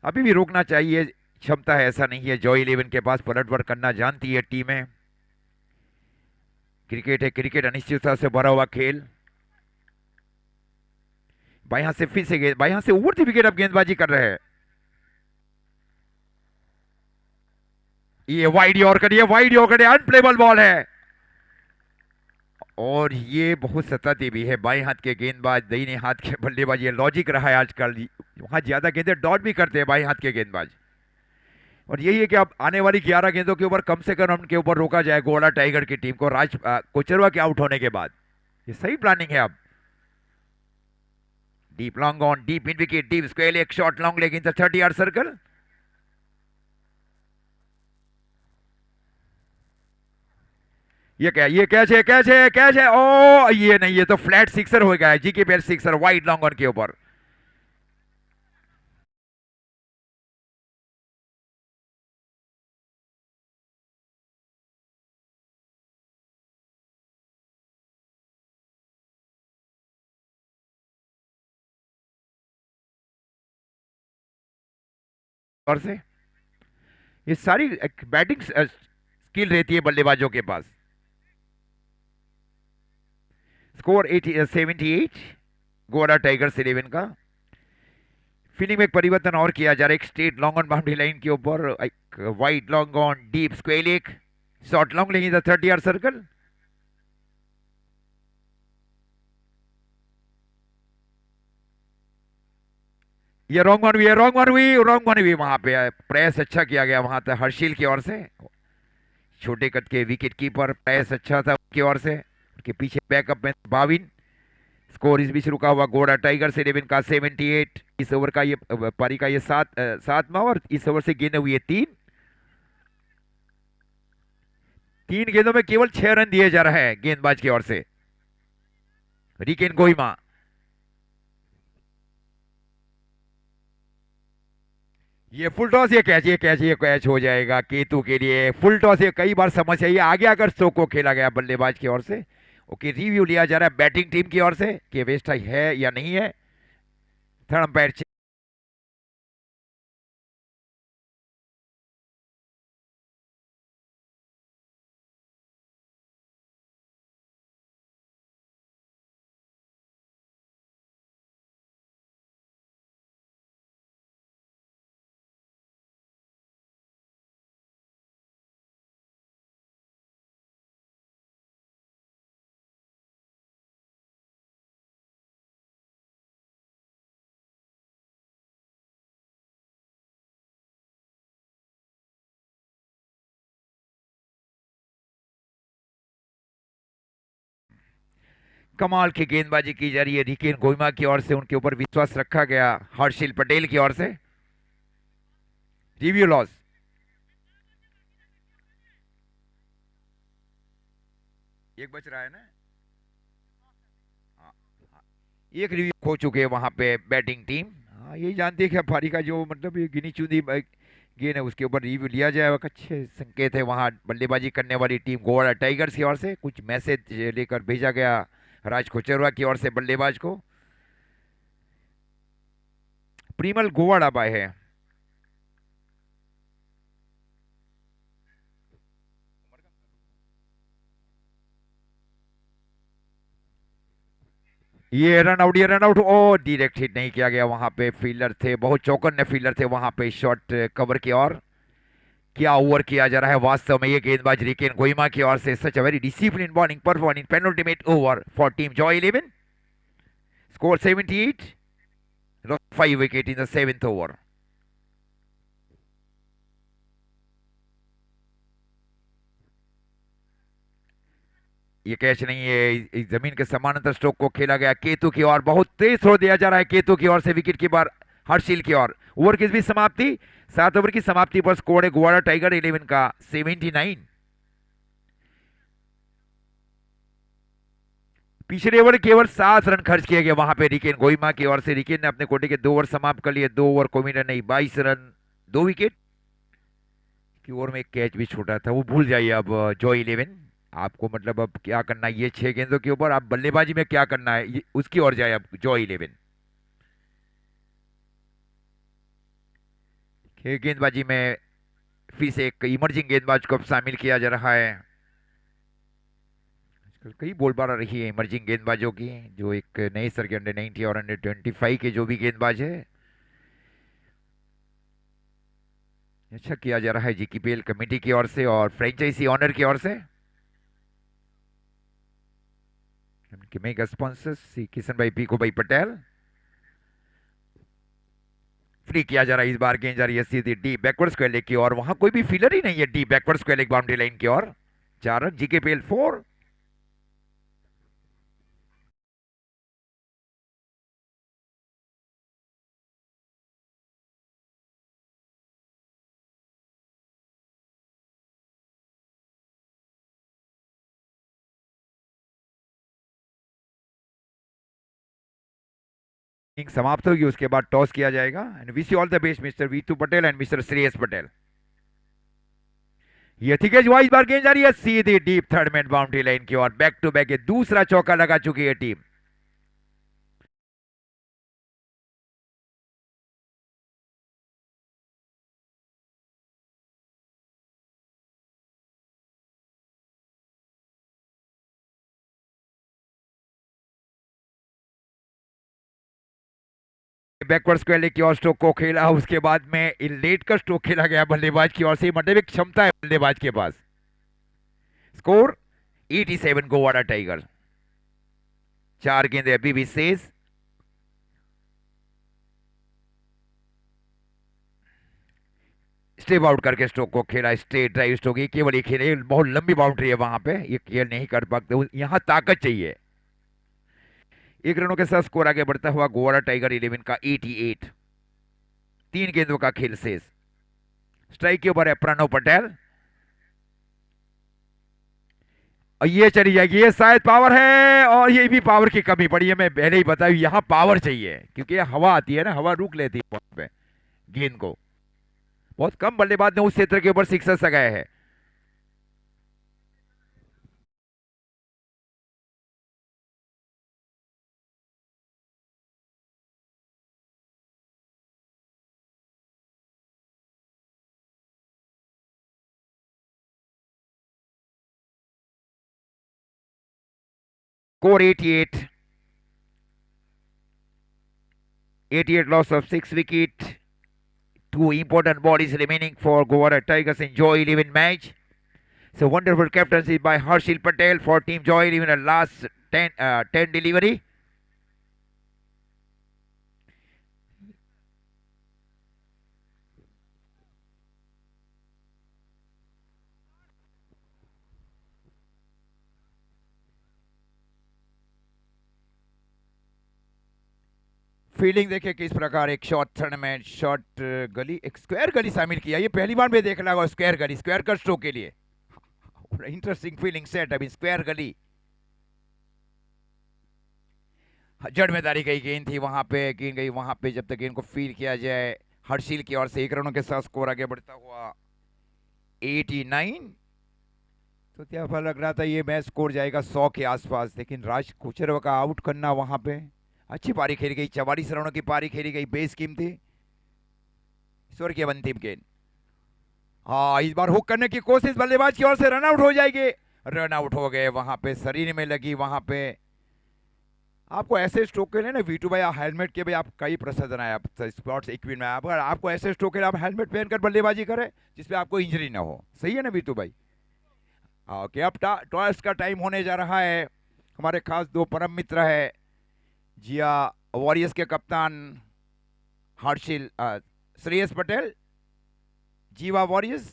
अभी भी रोकना चाहिए क्षमता है ऐसा नहीं है. जॉय 11 के पास पलट वर्क करना जानती है टीमें. क्रिकेट है. क्रिकेट अनिश्चितता से भरा हुआ खेल. बाएं हाथ से फिर से बाएं हाथ से उभरती विकेट अब गेंदबाजी कर रहे हैं. ये वाइड यॉर्कर अनप्लेबल बॉल है और ये बहुत सताती भी है. बाएं हाथ के गेंदबाज दाहिने हाथ के बल्लेबाज. ये लॉजिक रहा है आजकल. वहां ज्यादा गेंदें डॉट भी करते हैं बाएं हाथ के गेंदबाज. और यही है कि अब आने वाली 11 गेंदों के ऊपर कम से कम उनके ऊपर रोका जाए गोवाड़ा टाइगर की टीम को राज कोचरवा के आउट होने के बाद. ये सही प्लानिंग है. अब deep long on deep in wicket deep square एक short long leg in the 30 yard circle. ये कैच है. ओ ये नहीं, ये तो फ्लैट सिक्सर हो गया है. जी के pair sixer wide long on के ऊपर. और से ये सारी बैटिंग स्किल रहती है बल्लेबाजों के पास. स्कोर 78 गोवाड़ा टाइगर्स 11 का. फील्डिंग में एक परिवर्तन और किया जा रहा है. एक straight long on boundary line के ऊपर एक wide long on deep square leg short long लेंगे द 30 यार्ड सर्कल. ये रॉन्ग वन हुई वहां पे. प्रयास अच्छा किया गया वहां तक हर्षिल की ओर से. छोटे कद के विकेट कीपर प्रयास अच्छा था उनकी ओर से. के पीछे बैकअप में बाविन। स्कोर इस बीच रुका हुआ गोवाड़ा टाइगर्स 11 का 78। इस ओवर का ये पारी का ये सातवां ओवर। इस ओवर से गेंद हुई है तीन गेंदों में केवल 6 रन दिए जा रहे हैं गेंदबाज की ओर से। रिकेन कोहिमा ये फुल टॉस, ये कैच हो जाएगा केतु के लिए। फुल टॉस ये कई बार समस्या, ये आगे आकर स्ट्रोक को खेला गया बल्लेबाज की ओर से। ओके, रिव्यू लिया जा रहा है बैटिंग टीम की ओर से कि वेस्ट है या नहीं है। थर्ड अंपायर कमाल की गेंदबाजी की जा रही है रिकेन कोहिमा की ओर से। उनके ऊपर विश्वास रखा गया हर्षिल पटेल की ओर से। रिव्यू लॉस, एक बच रहा है ना। हाँ, हाँ, एक रिव्यू खो चुके हैं वहां पे बैटिंग टीम। हाँ, यही जानती है कि पारी का जो मतलब ये गिनी चुनी गेंद है उसके ऊपर रिव्यू लिया जाए। अच्छे संकेत है वहां बल्लेबाजी करने वाली टीम गोवाड़ा टाइगर्स की ओर से। कुछ मैसेज लेकर भेजा गया राज कोचरवा की ओर से बल्लेबाज को। प्रीमल गोवाड़ा बाय है। ये रन आउट ओ डायरेक्ट हिट नहीं किया गया। वहां पे फील्डर थे, बहुत चौकन्ने फील्डर थे वहां पे शॉट कवर की ओर। क्या ओवर किया जा रहा है वास्तव में ये गेंदबाज रिकेन कोहिमा की ओर से। Such a very discipline bowling performing penultimate over for team Joy 11। Score 78, lost 5 wicket in the 7th over. ये कैच नहीं है, इस जमीन के समानांतर स्ट्रोक को खेला गया केतु की ओर। बहुत तेज थ्रो दिया जा रहा है केतु की ओर से विकेट कीपर हर्षिल की ओर। ओवर की भी समाप्ति, 7 ओवर की समाप्ति पर स्कोर है गोवाड़ा टाइगर 11 का 79। पिछले ओवर केवल 7 रन खर्च किए गए वहां पे रिकेन कोहिमा की ओर से। रिकेन ने अपने कोटे के 2 ओवर समाप्त कर लिए। 2 ओवर कोमी रन नहीं, 22 रन 2 विकेट की ओवर में एक कैच भी छूटा था, वो भूल जाइए अब जॉय 11। आपको मतलब अब क्या करना है, ये 6 गेंदों के ऊपर आप बल्लेबाजी में क्या करना है उसकी ओर जाए अब जॉय 11। गेंदबाजी में फिर से एक इमर्जिंग गेंदबाज को अब शामिल किया जा रहा है। आजकल कई बोलबाला रही है इमर्जिंग गेंदबाजों की, जो एक नए सर के अंडर 90 और अंडर 25 के जो भी गेंदबाज है। अच्छा किया जा रहा है जीकीपीएल कमेटी की ओर से और फ्रेंचाइजी ऑनर की ओर से। उनके मेगा स्पॉन्सर सी किशन भाई, पीको भाई पटेल। फ्री किया जा रहा है, इस बार गेंद जा रही है सीधी डी बैकवर्ड स्क्वायर लेग की और। वहां कोई भी फील्डर ही नहीं है D backward square leg boundary line की ओर। 4 रन, जीकेपीएल 4। इनिंग समाप्त होगी, उसके बाद टॉस किया जाएगा। And wish you all the best mister Veetu Patel and mister Shreyas Patel. ये ठीक है, इस बार गेंद जा रही है सीधी deep third man boundary line की ओर। बैक टू बैक दूसरा चौका लगा चुकी है टीम। बैकवर्ड स्क्वायर लेग की ओर स्ट्रोक को खेला, उसके बाद में लेट का स्ट्रोक खेला गया बल्लेबाज की ओर से। मतलब एक क्षमता है बल्लेबाज के पास। Score 87 गोवाड़ा tiger. 4 गेंदे अभी भी शेष। स्टेप आउट करके स्ट्रोक को खेला, स्ट्रेट ड्राइव स्ट्रोक, ये केवल एक खेल, ये बहुत लंबी बाउंड्री है वहां पे, ये खेल नहीं कर पाते, यहाँ ताकत चाहिए। 1 रनों के साथ स्कोर आगे बढ़ता हुआ गोवाड़ा टाइगर 11 का 88। 3 गेंदों का खेल शेष। स्ट्राइक के ऊपर है प्रणव पटेल, और ये चली जाएगी, ये शायद पावर है, और ये भी पावर की कमी पड़ी है। मैं पहले ही बताऊं यहाँ पावर चाहिए, क्योंकि हवा आती है ना, हवा रुक लेती है वहां पे गेंद को। बहुत कम बल्लेबाज ने उस क्षेत्र के ऊपर सिक्सर लगाए हैं। Score 88. 88 loss of 6 wicket. 2 important bodies remaining for Goa Tigers in Joy 11 match. So wonderful captaincy by Harshil Patel for Team Joy 11 at last 10 delivery. Fielding देखिए किस प्रकार, एक शॉर्ट थर्ड में शॉर्ट गली, एक स्क्वायर गली शामिल किया, ये पहली बार में देख लगा स्क्वायर गली, स्क्वायर कट स्ट्रोक के लिए। इंटरेस्टिंग फील्डिंग सेट अभी स्क्वायर गली। जड़मेदारी गई गेंद थी वहां पे, गेंद गई वहां पे, जब तक गेंद को फील किया जाए। हर्षिल की ओर से 1 रनों के साथ स्कोर आगे बढ़ता हुआ 89। तो क्या फल लग रहा था ये मैच स्कोर जाएगा 100 के आसपास, लेकिन राज कुचरवा का आउट करना वहां पे, अच्छी पारी खेली गई, 44 रनों की पारी खेली गई, बेस कीमती ईश्वर की अंतिम गेंद। हाँ, इस बार हुक करने की कोशिश बल्लेबाज की ओर से, रन आउट हो जाएगी, रन आउट हो गए वहां पे, शरीर में लगी वहां पे। आपको ऐसे स्ट्रोक के लिए ना वीटू भाई, हेलमेट के भी आप कई प्रसाधन आए, आप स्पोर्ट्स इक्विपमेंट में, अगर आपको ऐसे स्ट्रोक के लिए आप हेलमेट पहनकर बल्लेबाजी करें जिसपे आपको इंजरी ना हो, सही है ना वीटू भाई? ओके, अब टॉस का टाइम होने जा रहा है। हमारे खास 2 परम मित्र है, जिया वॉरियर्स के कप्तान Harsil Shreyas Patel, Jeeva Warriors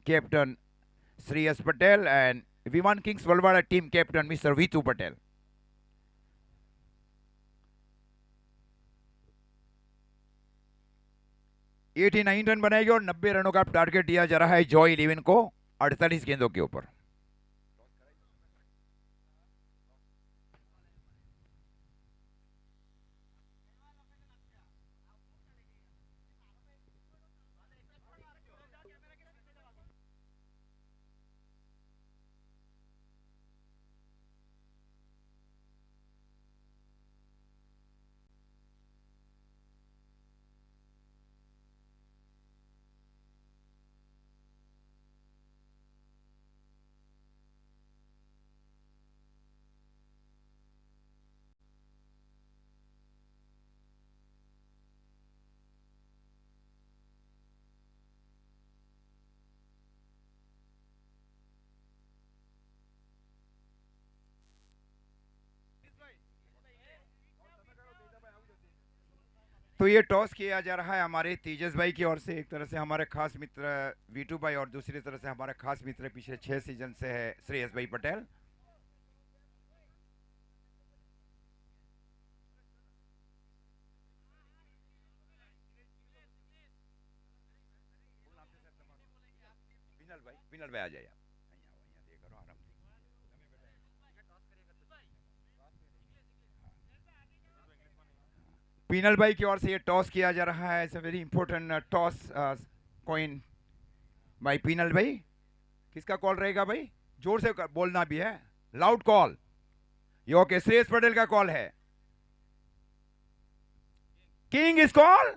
captain Shreyas Patel, and Viman Kings Valvada team captain mister Veetu Patel. ये 89 रन बनाएगी और 90 रनों का टारगेट दिया जा रहा है जॉय 11 को 48 गेंदों के ऊपर। तो ये टॉस किया जा रहा है हमारे तेजस भाई की ओर से, एक तरह से हमारे खास मित्र वीटू भाई, और दूसरी तरह से हमारे खास मित्र पिछले 6 सीजन से है श्रेयस भाई पटेल। विनल भाई आ जाइए, पीनल भाई की ओर से ये टॉस किया जा रहा है। It's a very important toss coin भाई पीनल भाई। किसका कॉल रहेगा भाई? जोर से बोलना भी है, लाउड कॉल। ये ओके, श्रेयस पटेल का कॉल है। King is call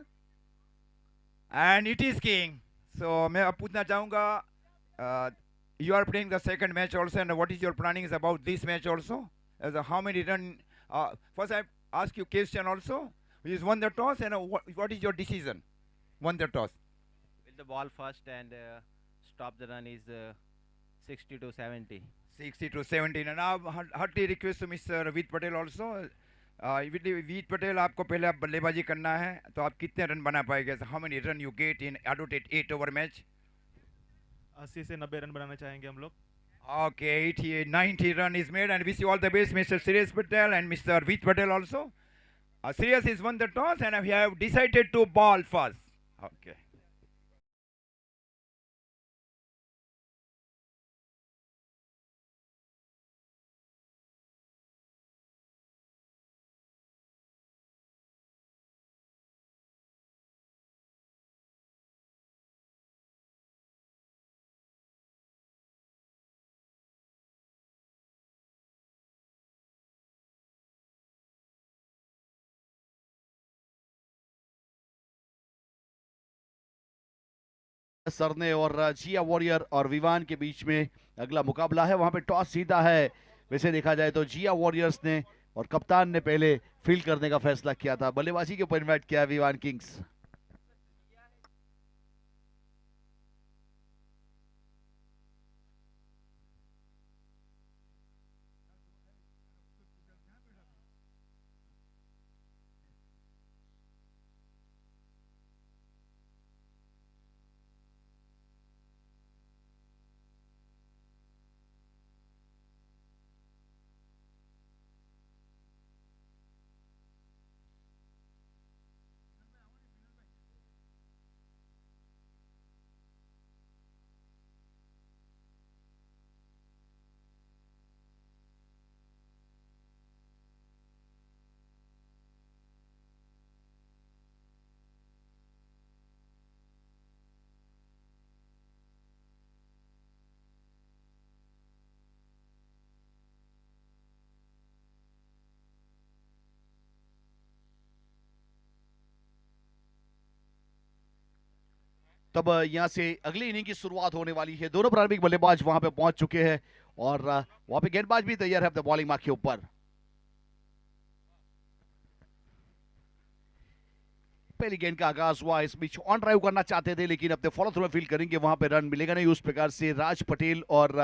and it is king. So मैं अब पूछना चाहूंगा, you are playing the second match also, and what is your planning is about this match also? As a how many run? First, I ask you question also. Who is won the toss, and what is your decision? Won the toss. With the ball first and stop the run is 60 to 70. 60 to 17. And now hearty request to Mr. Vid Patel also. वीत पटेल, आपको पहले आप बल्लेबाजी करना है, तो आप कितने रन बना पाएंगे? How many run you get in allotted 8 over match? 80 से 90 रन बनाना चाहेंगे हम लोग। Okay, 80, 90 run is made, and wish you all the best, Mr. Shreyas Patel and Mr. Veet Patel also. Shreyas has won the toss and we have decided to ball first. Okay. सरने और जिया warrior और विवान के बीच में अगला मुकाबला है। वहां पे टॉस जीता है वैसे देखा जाए तो जिया वॉरियर्स ने, और कप्तान ने पहले फील्ड करने का फैसला किया था। बल्लेबाजी के ऊपर इन्वाइट किया विवान किंग्स। तब यहां से अगली इनिंग की शुरुआत होने वाली है। दोनों प्रारंभिक बल्लेबाज वहां पे पहुंच चुके हैं और वहां पे गेंदबाज भी तैयार है अपने बॉलिंग मार्क के ऊपर। पहली गेंद का आगाज हुआ। इस बीच ऑन ड्राइव करना चाहते थे लेकिन अपने फॉलो थ्रू में फील्ड करेंगे, वहां पे रन मिलेगा नहीं। उस प्रकार से राज पटेल और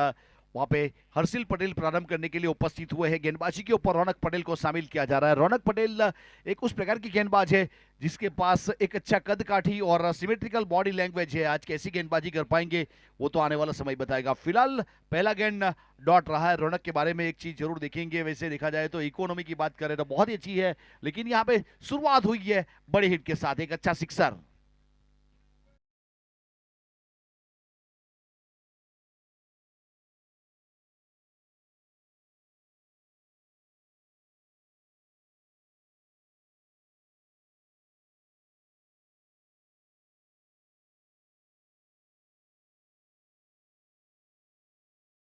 वहां पे हर्षिल पटेल प्रारंभ करने के लिए उपस्थित हुए हैं। गेंदबाजी के ऊपर रौनक पटेल को शामिल किया जा रहा है। रौनक पटेल एक उस प्रकार की गेंदबाज है जिसके पास एक अच्छा कद काठी और सिमेट्रिकल बॉडी लैंग्वेज है। आज कैसी गेंदबाजी कर पाएंगे वो तो आने वाला समय बताएगा। फिलहाल पहला गेंद डॉट रहा है। रौनक के बारे में एक चीज जरूर देखेंगे, वैसे देखा जाए तो इकोनॉमी की बात करें तो बहुत ही अच्छी है, लेकिन यहाँ पे शुरुआत हुई है बड़े हिट के साथ, एक अच्छा सिक्सर।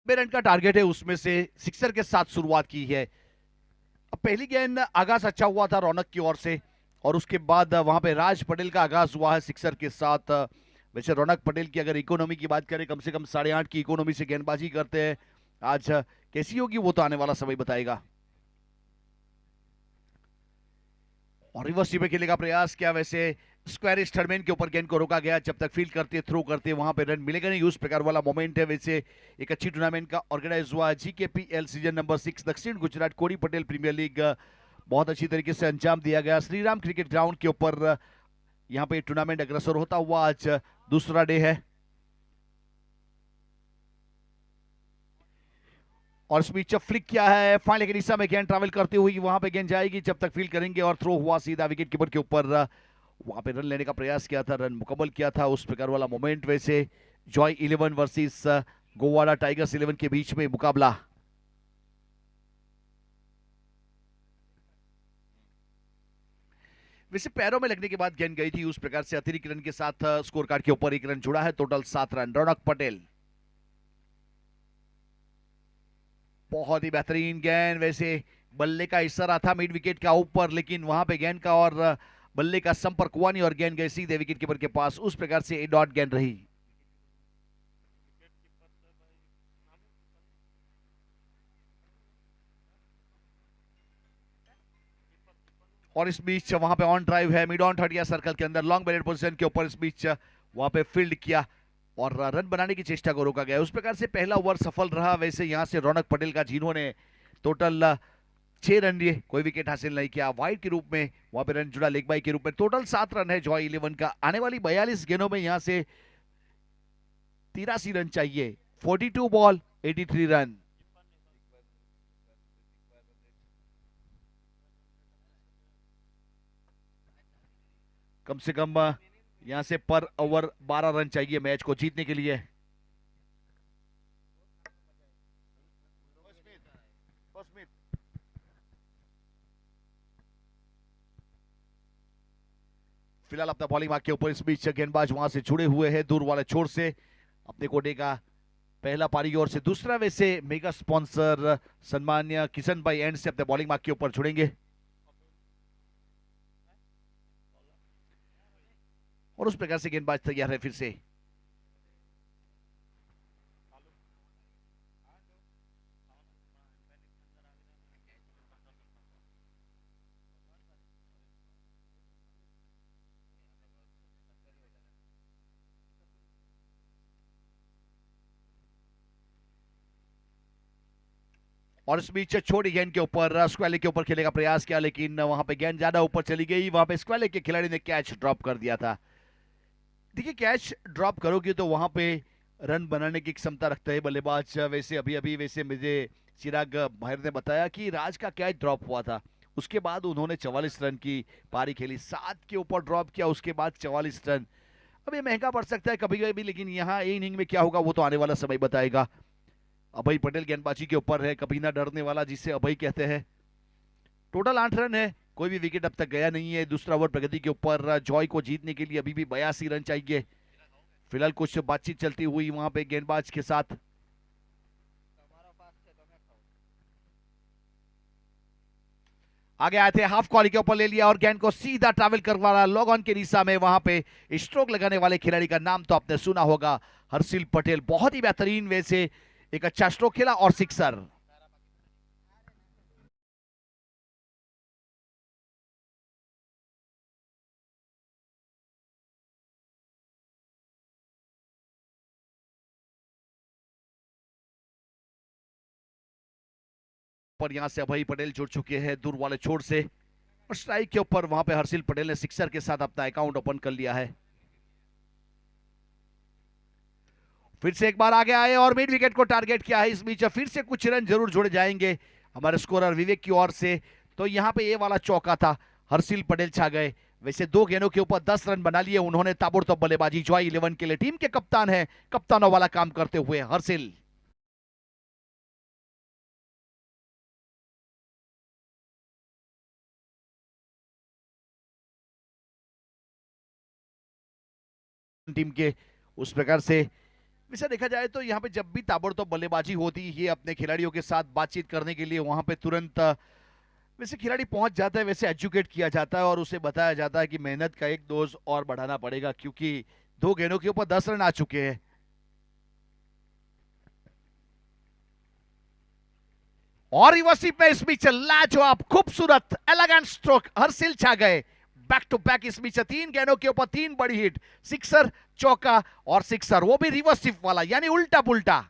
रन का टारगेट है, उसमें से सिक्सर के साथ शुरुआत की है। अब पहली गेंद आगाज अच्छा हुआ था रौनक की ओर से और उसके बाद वहां पे राज पटेल का आगाज हुआ है सिक्सर के साथ। वैसे रौनक पटेल की अगर इकोनॉमी की बात करें, कम से कम 8.5 की इकोनॉमी से गेंदबाजी करते हैं। आज कैसी होगी वो तो आने वाला समय बताएगा। और रिवर्स में खेलने का प्रयास किया, वैसे स्क्वायर स्टरमैन के ऊपर गेंद को रोका गया। जब तक फील्ड करते थ्रो करते वहां पे रन मिलेगा नहीं, उस प्रकार वाला मोमेंट है। वैसे एक अच्छी टूर्नामेंट का ऑर्गेनाइज हुआ जीकेपीएल सीजन नंबर 6 दक्षिण गुजरात कोड़ी पटेल प्रीमियर लीग बहुत अच्छी तरीके से अंजाम दिया गया। श्रीराम क्रिकेट ग्राउंड के ऊपर यहाँ पे टूर्नामेंट अग्रसर होता हुआ आज दूसरा डे है। और इस बीच फ्लिक किया है, फाइनल के दिशा में गेंद ट्रैवल करती हुई वहां पे गेंद जाएगी। जब तक फील्ड करेंगे और थ्रो हुआ सीधा विकेट कीपर के ऊपर, वहां पे रन लेने का प्रयास किया था, रन मुकम्मल किया था। उस प्रकार वाला मोमेंट। वैसे जॉय 11 वर्सेस गोवाड़ा टाइगर्स 11 के बीच में मुकाबला। वैसे पैरों में लगने के बाद गेंद गई थी, उस प्रकार से अतिरिक्त रन के साथ स्कोर कार्ड के ऊपर एक रन जुड़ा है। Total 7 run. रौनक पटेल बहुत ही बेहतरीन गेंद। वैसे बल्ले का इशारा था मिड विकेट का ऊपर, लेकिन वहां पे गेंद का और बल्ले का संपर्क हुआ नहीं और गेंद गई सीधे विकेट कीपर के पास। उस प्रकार से ए डॉट गेंद रही। और इस बीच वहां पे ऑन ड्राइव है, मिड ऑन 30 सर्कल के अंदर लॉन्ग बैलेट पोजीशन के ऊपर। इस बीच वहां पे फील्ड किया और रन बनाने की चेष्टा को रोका गया। उस प्रकार से पहला ओवर सफल रहा। वैसे यहां से रौनक पटेल का जिन्होंने टोटल 6 रन लिए, कोई विकेट हासिल नहीं किया। वाइड के रूप में वहां पे रन जुड़ा लेग बाई के रूप में। टोटल 7 रन है जॉय 11 का। आने वाली 42 गेंदों में यहां से 83 रन चाहिए। 42 बॉल 83 रन। कम से कम यहां से पर ओवर 12 रन चाहिए मैच को जीतने के लिए। फिलहाल अपना बॉलिंग मार्क के ऊपर इस बीच गेंदबाज वहां से जुड़े हुए हैं दूर वाले छोर से। अपने कोटे का पहला पारी और से दूसरा वैसे मेगा स्पॉन्सर सम्मान्य किशन भाई एंड से अपने बॉलिंग मार्क के ऊपर जुड़ेंगे और उस प्रकार से गेंदबाज तैयार है फिर से। और इस बीच छोटी गेंद के ऊपर स्क्वेले के ऊपर खेलने का प्रयास किया, लेकिन वहां पे गेंद ज्यादा ऊपर चली गई। वहां पे स्क्वेले के खिलाड़ी ने कैच ड्रॉप कर दिया था। देखिए, कैच ड्रॉप करोगे तो वहां पे रन बनाने की क्षमता रखता है बल्लेबाज। वैसे अभी वैसे मुझे चिराग माहिर ने बताया कि राज का कैच ड्रॉप हुआ था, उसके बाद उन्होंने 44 रन की पारी खेली, 7 के ऊपर ड्रॉप किया, उसके बाद 44 रन। अब ये महंगा पड़ सकता है कभी कभी, लेकिन यहाँ इनिंग में क्या होगा वो तो आने वाला समय बताएगा। अभय पटेल गेंदबाजी के ऊपर है, कभी ना डरने वाला जिसे अभय कहते हैं। टोटल 8 रन है, कोई भी विकेट अब तक गया नहीं है। दूसरा ओवर प्रगति के ऊपर जॉय को जीतने के लिए अभी भी 82 रन चाहिए। फिलहाल कुछ बातचीत चलती हुई वहां पे गेंदबाज के साथ। आगे आए थे, हाफ कॉली के ऊपर ले लिया और गेंद को सीधा ट्रैवल करवाना लॉग ऑन के दिशा में। वहां पे स्ट्रोक लगाने वाले खिलाड़ी का नाम तो आपने सुना होगा, हर्षिल पटेल। बहुत ही बेहतरीन वे से एक अच्छा स्ट्रोक खेला और सिक्सर। पर यहां से अभय पटेल जुड़ चुके हैं दूर वाले छोर से और स्ट्राइक के ऊपर वहां पे हर्षिल पटेल ने सिक्सर के साथ अपना अकाउंट ओपन कर लिया है। फिर से एक बार आगे आए और मिड विकेट को टारगेट किया है। इस बीच फिर से कुछ रन जरूर जुड़ जाएंगे हमारे स्कोरर विवेक की ओर से। तो यहां पे ये वाला चौका था, हर्षिल पटेल छा गए। वैसे 2 गेंदों के ऊपर 10 रन बना लिए उन्होंने। ताबड़तोड़ बल्लेबाजी जॉय 11 के लिए। टीम के कप्तान है, कप्तानों वाला काम करते हुए हर्षिल। टीम के उस प्रकार से वैसे देखा जाए तो यहाँ पे जब भी ताबड़तोड़ बल्लेबाजी होती है अपने खिलाड़ियों के साथ बातचीत करने के लिए वहां पे तुरंत वैसे खिलाड़ी पहुंच जाता है, वैसे एजुकेट किया जाता है और उसे बताया जाता है कि मेहनत का एक डोज और बढ़ाना पड़ेगा, क्योंकि 2 गेंदों के ऊपर 10 रन आ चुके हैं। और रिवर्सिप में इस बीच लाजवाब खूबसूरत एलिगेंट स्ट्रोक, हर्षिल छा गए। बैक टू बैक इस बीच 3 गेंदों के ऊपर 3 बड़ी हिट, सिक्सर, चौका और सिक्सर, वो भी रिवर्सिप वाला, यानी उल्टा पुल्टा।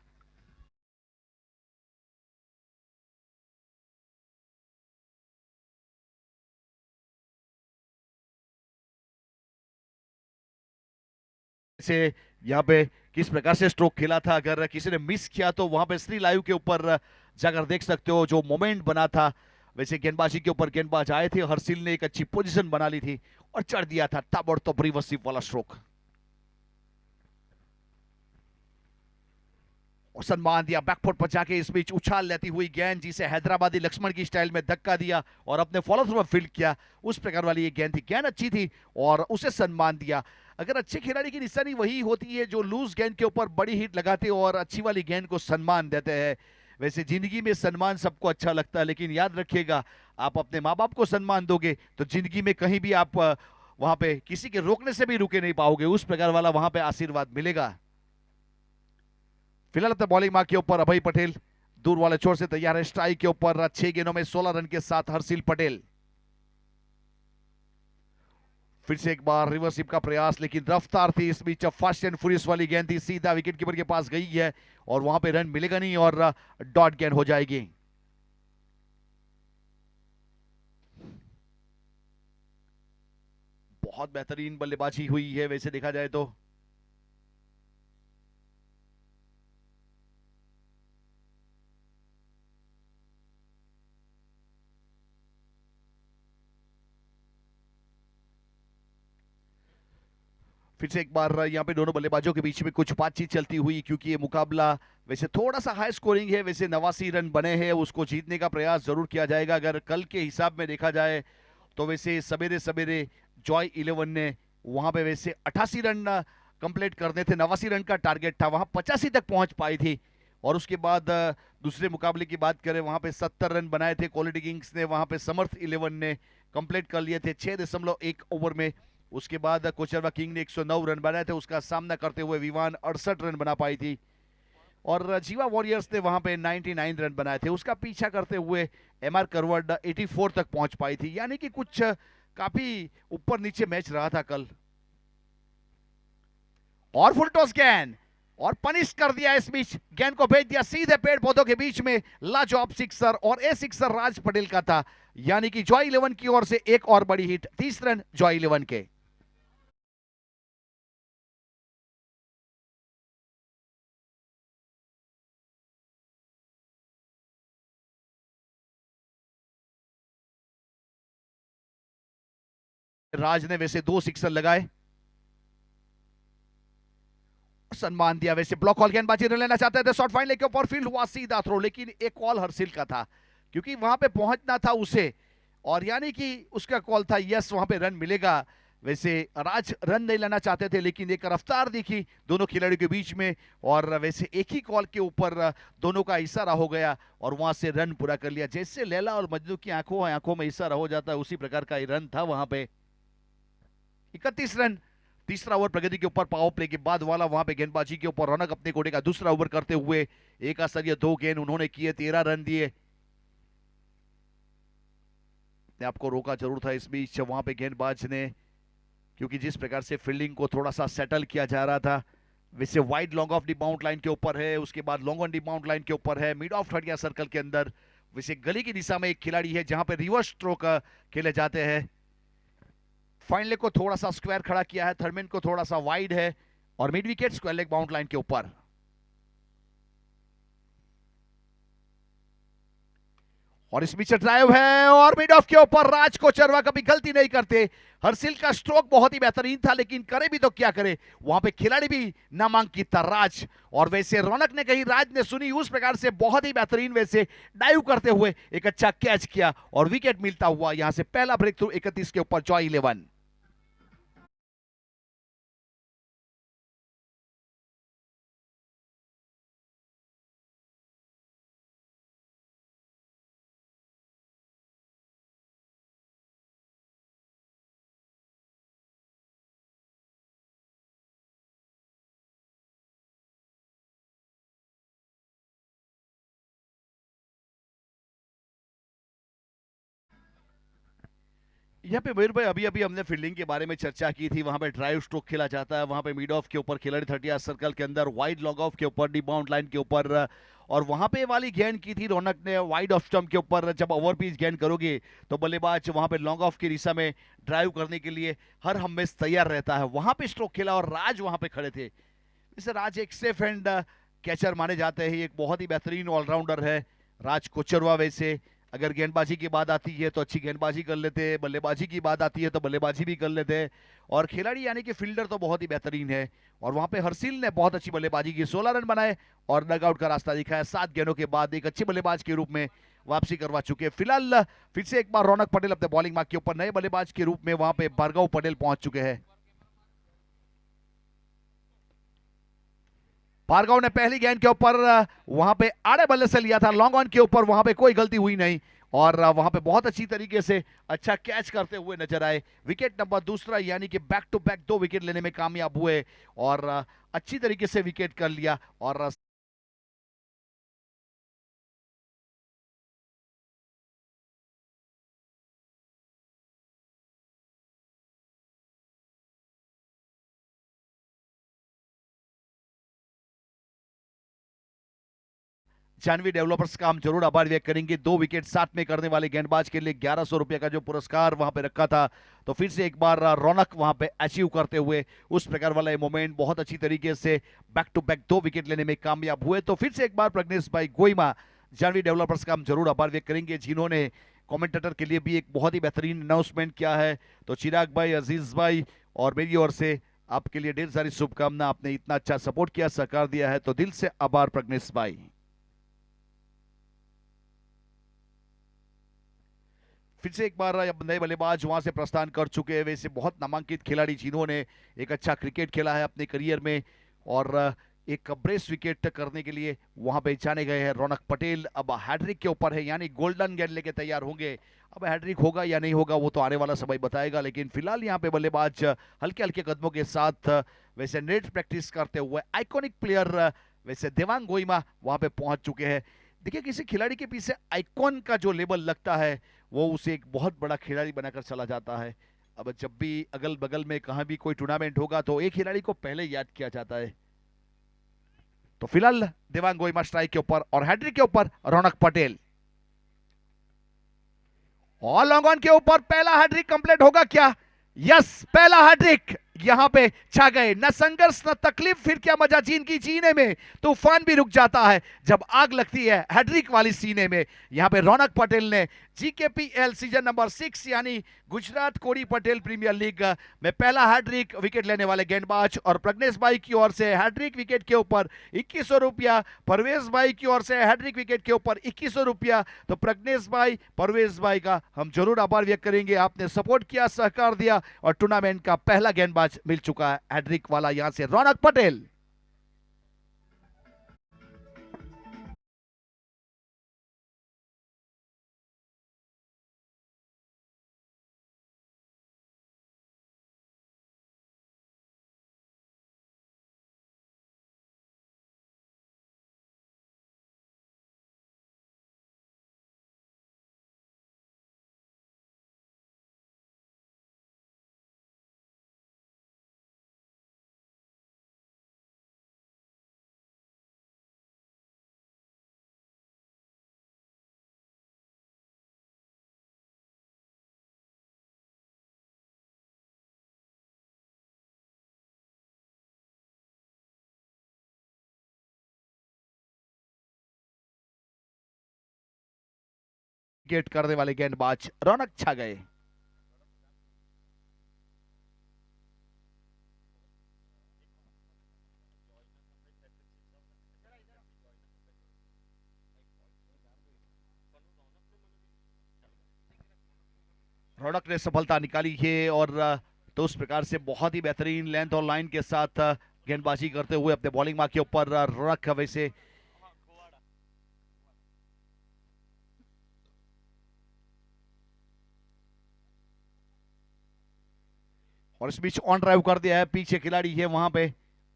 से यहाँ पे किस प्रकार से स्ट्रोक खेला था, अगर किसी ने मिस किया तो वहां पे श्री लाइव के ऊपर जाकर देख सकते हो जो मोमेंट बना था। वैसे गेंदबाजी के ऊपर गेंदबाज आए थे, हर्षिल ने एक अच्छी पोजीशन बना ली थी और चढ़ दिया था ताबड़तोड़ रिवर्सिव वाला स्ट्रोक और सम्मान दिया बैकफुट पर जाके। इस बीच उछाल लेती हुई गेंद जिसे हैदराबादी लक्ष्मण की स्टाइल में धक्का दिया और अपने फॉलो थ्रू में फील्ड किया, उस प्रकार वाली ये गेंद थी। गेंद अच्छी थी और उसे सम्मान दिया। अगर अच्छे खिलाड़ी की निशानी वही होती है जो लूज गेंद के ऊपर बड़ी हिट लगाते और अच्छी वाली गेंद को सम्मान देते हैं। वैसे जिंदगी में सम्मान सबको अच्छा लगता है, लेकिन याद रखिएगा आप अपने माँ बाप को सम्मान दोगे तो जिंदगी में कहीं भी आप वहां पे किसी के रोकने से भी रुके नहीं पाओगे, उस प्रकार वाला वहां पे आशीर्वाद मिलेगा। फिलहाल अपने बॉलिंग मार्क के ऊपर अभय पटेल दूर वाले छोर से तैयार है। स्ट्राइक के ऊपर 6 गेंदों में 16 रन के साथ हर्षिल पटेल। फिर से एक बार रिवर्सिप का प्रयास, लेकिन रफ्तार थी इस बीच, फास्ट एंड फ्यूरियस वाली गेंद थी, सीधा विकेट कीपर के पास गई है और वहां पे रन मिलेगा नहीं और डॉट गेंद हो जाएगी। बहुत बेहतरीन बल्लेबाजी हुई है वैसे देखा जाए तो। फिर से एक बार यहाँ पे दोनों बल्लेबाजों के बीच में कुछ बातचीत चलती हुई, क्योंकि ये मुकाबला वैसे थोड़ा सा हाई स्कोरिंग है। वैसे 89 रन बने हैं, उसको जीतने का प्रयास जरूर किया जाएगा। अगर कल के हिसाब में देखा जाए तो वैसे सवेरे सवेरे जॉय 11 ने वहां पे वैसे 88 रन कंप्लीट करने थे, 89 रन का टारगेट था, वहां 85 तक पहुंच पाई थी। और उसके बाद दूसरे मुकाबले की बात करें, वहां पे 70 रन बनाए थे क्वालिटी किंग्स ने, वहां पे समर्थ 11 ने कंप्लीट कर लिए थे 6.1 ओवर में। उसके बाद कोचरवा किंग ने 109 रन बनाए थे, उसका सामना करते हुए विवान 68 रन बना पाई थी। और जीवा वॉरियर्स ने वहां पे 99 रन बनाए थे, उसका पीछा करते हुए एमआर करवड 84 तक पहुंच पाई थी। यानी कि कुछ काफी ऊपर नीचे मैच रहा था कल। और फुल टॉस गेंद, और पनिश कर दिया इस बीच, गेंद को भेज दिया सीधे पेड़ पौधों के बीच में, लाजवाब सिक्सर, और ए सिक्सर राज पटेल का था। यानी कि जॉय 11 की ओर से एक और बड़ी हिट, 30 रन जॉय 11 के। राज ने वैसे 2 सिक्सर लगाए, सम्मान दिया। वैसे ब्लॉक हॉल गेंदबाजी लेना चाहते थे, शॉट फाइन लेके ऊपर फील्ड हुआ सीधा थ्रो, लेकिन एक कॉल हर्षिल का था, क्योंकि वहां पे पहुंचना था उसे, और यानी कि उसका कॉल था यस वहां पे रन मिलेगा। वैसे राज रन नहीं लेना चाहते थे, लेकिन एक रफ्तार दिखी दोनों खिलाड़ियों के बीच में, और वैसे एक ही कॉल के ऊपर दोनों का इशारा हो गया और वहां से रन पूरा कर लिया। जैसे लैला और मजनू की आंखों में इशारा हो जाता है, उसी प्रकार का रन था वहां पे। 31 रन। तीसरा ओवर प्रगति के ऊपर पावर प्ले के बाद वाला, वहां पे गेंदबाजी के ऊपर रौनक अपने कोटे का दूसरा ओवर करते हुए एक आश्चर्य 2 गेंद उन्होंने किए, 13 रन दिए। आपको रोका जरूर था इस बीच वहां पे गेंदबाज ने, क्योंकि जिस प्रकार से फील्डिंग को थोड़ा सा सेटल किया जा रहा था। वैसे wide long of the bound line के ऊपर है, उसके बाद long on the bound line के ऊपर है, मिड ऑफ थर्ड या सर्कल के अंदर। वैसे गली की दिशा में एक खिलाड़ी है जहां पे रिवर्स स्ट्रोक खेले जाते हैं। फाइनल को थोड़ा सा स्क्वायर खड़ा किया है, थर्डमैन को थोड़ा सा वाइड है, और mid wicket square leg bound line के ऊपर। और इस बीच ड्राइव है, और मिड ऑफ के ऊपर राज कोचरवा कभी गलती नहीं करते। हर्षिल का स्ट्रोक बहुत ही बेहतरीन था, लेकिन करे भी तो क्या करे, वहां पे खिलाड़ी भी नामांकित था राज। और वैसे रौनक ने कही, राज ने सुनी, उस प्रकार से बहुत ही बेहतरीन वैसे डाइव करते हुए एक अच्छा कैच किया और विकेट मिलता हुआ यहां से पहला ब्रेक थ्रू 31 के ऊपर जॉय 11। यहाँ पे मयूर भाई, अभी अभी हमने फील्डिंग के बारे में चर्चा की थी। वहां पे ड्राइव स्ट्रोक खेला जाता है, वहां पे मिड ऑफ के ऊपर खिलाड़ी 30 सर्कल के अंदर, वाइड लॉन्ग ऑफ के ऊपर डी बाउंड लाइन के ऊपर, और वहां पे वाली गेंद की थी रौनक ने वाइड ऑफ स्टंप के ऊपर। जब ओवर पिच गेंद करोगे तो बल्लेबाज वहां पे लॉन्ग ऑफ की दिशा में ड्राइव करने के लिए हर हमेशा तैयार रहता है। वहां पे स्ट्रोक खेला और राज वहां पे खड़े थे। इसे राज एक सेफ हैंड कैचर माने जाते हैं, एक बहुत ही बेहतरीन ऑलराउंडर है राज कोचरवा। वैसे अगर गेंदबाजी की बात आती है तो अच्छी गेंदबाजी कर लेते हैं, बल्लेबाजी की बात आती है तो बल्लेबाजी भी कर लेते हैं, और खिलाड़ी यानी कि फील्डर तो बहुत ही बेहतरीन है। और वहां पे हर्षिल ने बहुत अच्छी बल्लेबाजी की, 16 रन बनाए और नगआउट का रास्ता दिखाया। 7 गेंदों के बाद एक अच्छे बल्लेबाज के रूप में वापसी करवा चुके हैं। फिलहाल फिर से एक बार रौनक पटेल अपने बॉलिंग मार्क के ऊपर नए बल्लेबाज के रूप में वहां पे भार्गव पटेल पहुंच चुके हैं। भार्गव ने पहली गेंद के ऊपर वहां पे आड़े बल्ले से लिया था, लॉन्ग ऑन के ऊपर, वहां पे कोई गलती हुई नहीं, और वहां पे बहुत अच्छी तरीके से अच्छा कैच करते हुए नजर आए। विकेट नंबर दूसरा, यानी कि बैक टू बैक 2 विकेट लेने में कामयाब हुए, और अच्छी तरीके से विकेट कर लिया। और जानवी डेवलपर्स का हम जरूर आभार व्यक्त करेंगे। 2 विकेट साथ में करने वाले गेंदबाज के लिए 1100 रुपए का जो पुरस्कार वहां पे रखा था, तो फिर से एक बार रौनक वहां पे अचीव करते हुए उस प्रकार वाला मोमेंट बहुत अच्छी तरीके से बैक टू बैक 2 विकेट लेने में कामयाब हुए। तो फिर से एक बार प्रज्ञेश भाई गोइमा, जानवी डेवलपर्स का हम जरूर आभार व्यक्त करेंगे, जिन्होंने कमेंटेटर के लिए भी एक बहुत ही बेहतरीन अनाउंसमेंट किया है। तो चिराग भाई, अजीज भाई और मेरी ओर से आपके लिए ढेर सारी शुभकामना। आपने इतना अच्छा सपोर्ट किया, सहकार दिया है, तो दिल से आभार प्रज्ञेश भाई। फिर से एक बार नए बल्लेबाज वहां से प्रस्थान कर चुके हैं, वैसे बहुत नामांकित खिलाड़ी जिन्होंने एक अच्छा क्रिकेट खेला है अपने करियर में और एक ब्रेस विकेट करने के लिए वहां पे जाने गए हैं रौनक पटेल। अब हैट्रिक के ऊपर है, यानी गोल्डन गेंद लेके तैयार होंगे। अब हैट्रिक होगा या नहीं होगा वो तो आने वाला समय बताएगा, लेकिन फिलहाल यहाँ पे बल्लेबाज हल्के हल्के कदमों के साथ वैसे नेट प्रैक्टिस करते हुए आइकॉनिक प्लेयर वैसे देवांग गोइमा वहां पे पहुंच चुके हैं। देखिए, किसी खिलाड़ी के पीछे आइकॉन का जो लेबल लगता है वो उसे एक बहुत बड़ा खिलाड़ी बनाकर चला जाता है। अब जब भी अगल बगल में कहीं भी कोई टूर्नामेंट होगा तो एक खिलाड़ी को पहले याद किया जाता है। तो फिलहाल देवांग गोइमा स्ट्राइक के ऊपर और हैट्रिक के ऊपर रौनक पटेल। और लॉन्ग ऑन के ऊपर पहला हैट्रिक कंप्लीट होगा क्या? यस, पहला हैट्रिक यहां पे छा गए। न संघर्ष न तकलीफ, फिर क्या मजा जिंदगी जीने में। तूफान भी रुक जाता है जब आग लगती है हैट्रिक वाली सीने में। यहां पे रौनक पटेल ने जीकेपीएल सीजन नंबर 6 यानी गुजरात कोरी पटेल प्रीमियर लीग में पहला हैट्रिक विकेट लेने वाले गेंदबाज। और प्रज्ञेश भाई की ओर से हैट्रिक विकेट के ऊपर 2100 रुपया, परवेज भाई की ओर से हैट्रिक विकेट के ऊपर 2100 रुपया। तो प्रज्ञेश भाई, परवेज भाई का हम जरूर आभार व्यक्त करेंगे, आपने सपोर्ट किया, सहकार दिया और टूर्नामेंट का पहला गेंदबाज मिल चुका है हैट्रिक वाला यहां से रौनक पटेल। विकेट करने वाले गेंदबाज रौनक छा गए। रौनक ने सफलता निकाली है और तो उस प्रकार से बहुत ही बेहतरीन लेंथ और लाइन के साथ गेंदबाजी करते हुए अपने बॉलिंग मार्क के ऊपर रौनक वैसे और इस बीच ऑन ड्राइव कर दिया है। पीछे खिलाड़ी है वहां पे,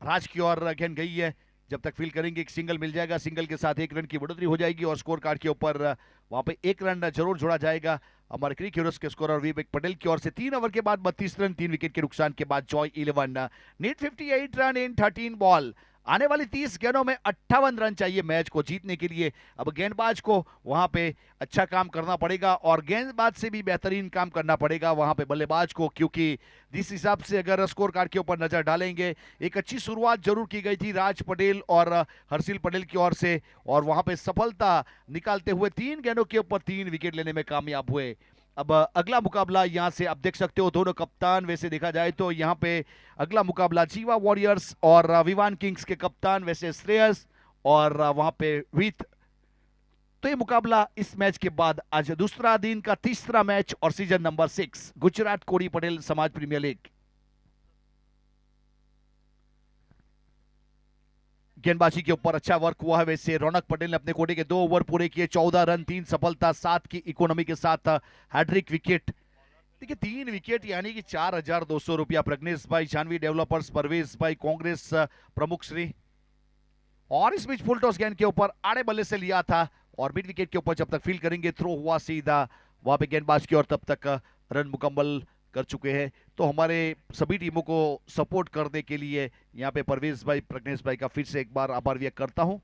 राज की ओर गेंद गई है। जब तक फील करेंगे एक सिंगल मिल जाएगा, सिंगल के साथ 1 रन की बढ़ोतरी हो जाएगी और स्कोर कार्ड के ऊपर वहां पे 1 रन जरूर जोड़ा जाएगा। हमारे क्रिक हीरोज के स्कोरर विवेक पटेल की ओर से 3 ओवर के बाद 32 रन, 3 विकेट के नुकसान के बाद Joy 11 need 58 run in 13 ball. आने वाली 30 गेंदों में 58 रन चाहिए मैच को जीतने के लिए। अब गेंदबाज को वहां पे अच्छा काम करना पड़ेगा और गेंदबाज से भी बेहतरीन काम करना पड़ेगा वहां पे बल्लेबाज को, क्योंकि जिस हिसाब से अगर स्कोर कार्ड के ऊपर नजर डालेंगे, एक अच्छी शुरुआत जरूर की गई थी राज पटेल और हर्षिल पटेल की ओर से और वहां पे सफलता निकालते हुए 3 गेंदों के ऊपर 3 विकेट लेने में कामयाब हुए। अब अगला मुकाबला यहां से आप देख सकते हो दोनों कप्तान, वैसे देखा जाए तो यहां पे अगला मुकाबला जीवा वॉरियर्स और विवान किंग्स के कप्तान वैसे श्रेयस और वहां पे विथ। तो ये मुकाबला इस मैच के बाद आज दूसरा दिन का तीसरा मैच और सीजन नंबर 6 गुजरात कोरी पटेल समाज प्रीमियर लीग। गेंदबाजी के ऊपर अच्छा वर्क हुआ है वैसे रौनक पटेल ने अपने कोटे के 2 ओवर पूरे किए, 14 रन, 3 सफलता, 7 की इकोनॉमी के साथ हैट्रिक विकेट। देखिए 3 विकेट यानी कि 4200 रुपया। प्रज्ञेश भाई, जानवी डेवलपर्स, परवेज भाई, कांग्रेस प्रमुख श्री। और इस बीच फुल टॉस गेंद के ऊपर आड़े बल्ले से लिया था और मिड विकेट के ऊपर जब तक फील करेंगे थ्रो हुआ सीधा वहां पे गेंदबाज की और तब तक रन मुकम्मल कर चुके हैं। तो हमारे सभी टीमों को सपोर्ट करने के लिए यहाँ पे परवेज भाई, प्रज्ञेश भाई का फिर से एक बार आभार व्यक्त करता हूं।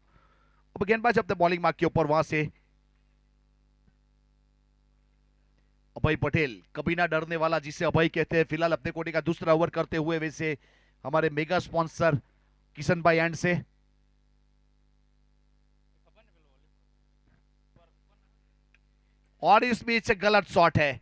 अब गेंदबाज अपने बॉलिंग मार्क के ऊपर, वहां से अभय पटेल, कभी ना डरने वाला जिसे अभय कहते हैं, फिलहाल अपने कोटे का दूसरा ओवर करते हुए वैसे हमारे मेगा स्पॉन्सर किशन भाई एंड से। और इस बीच गलत शॉट है,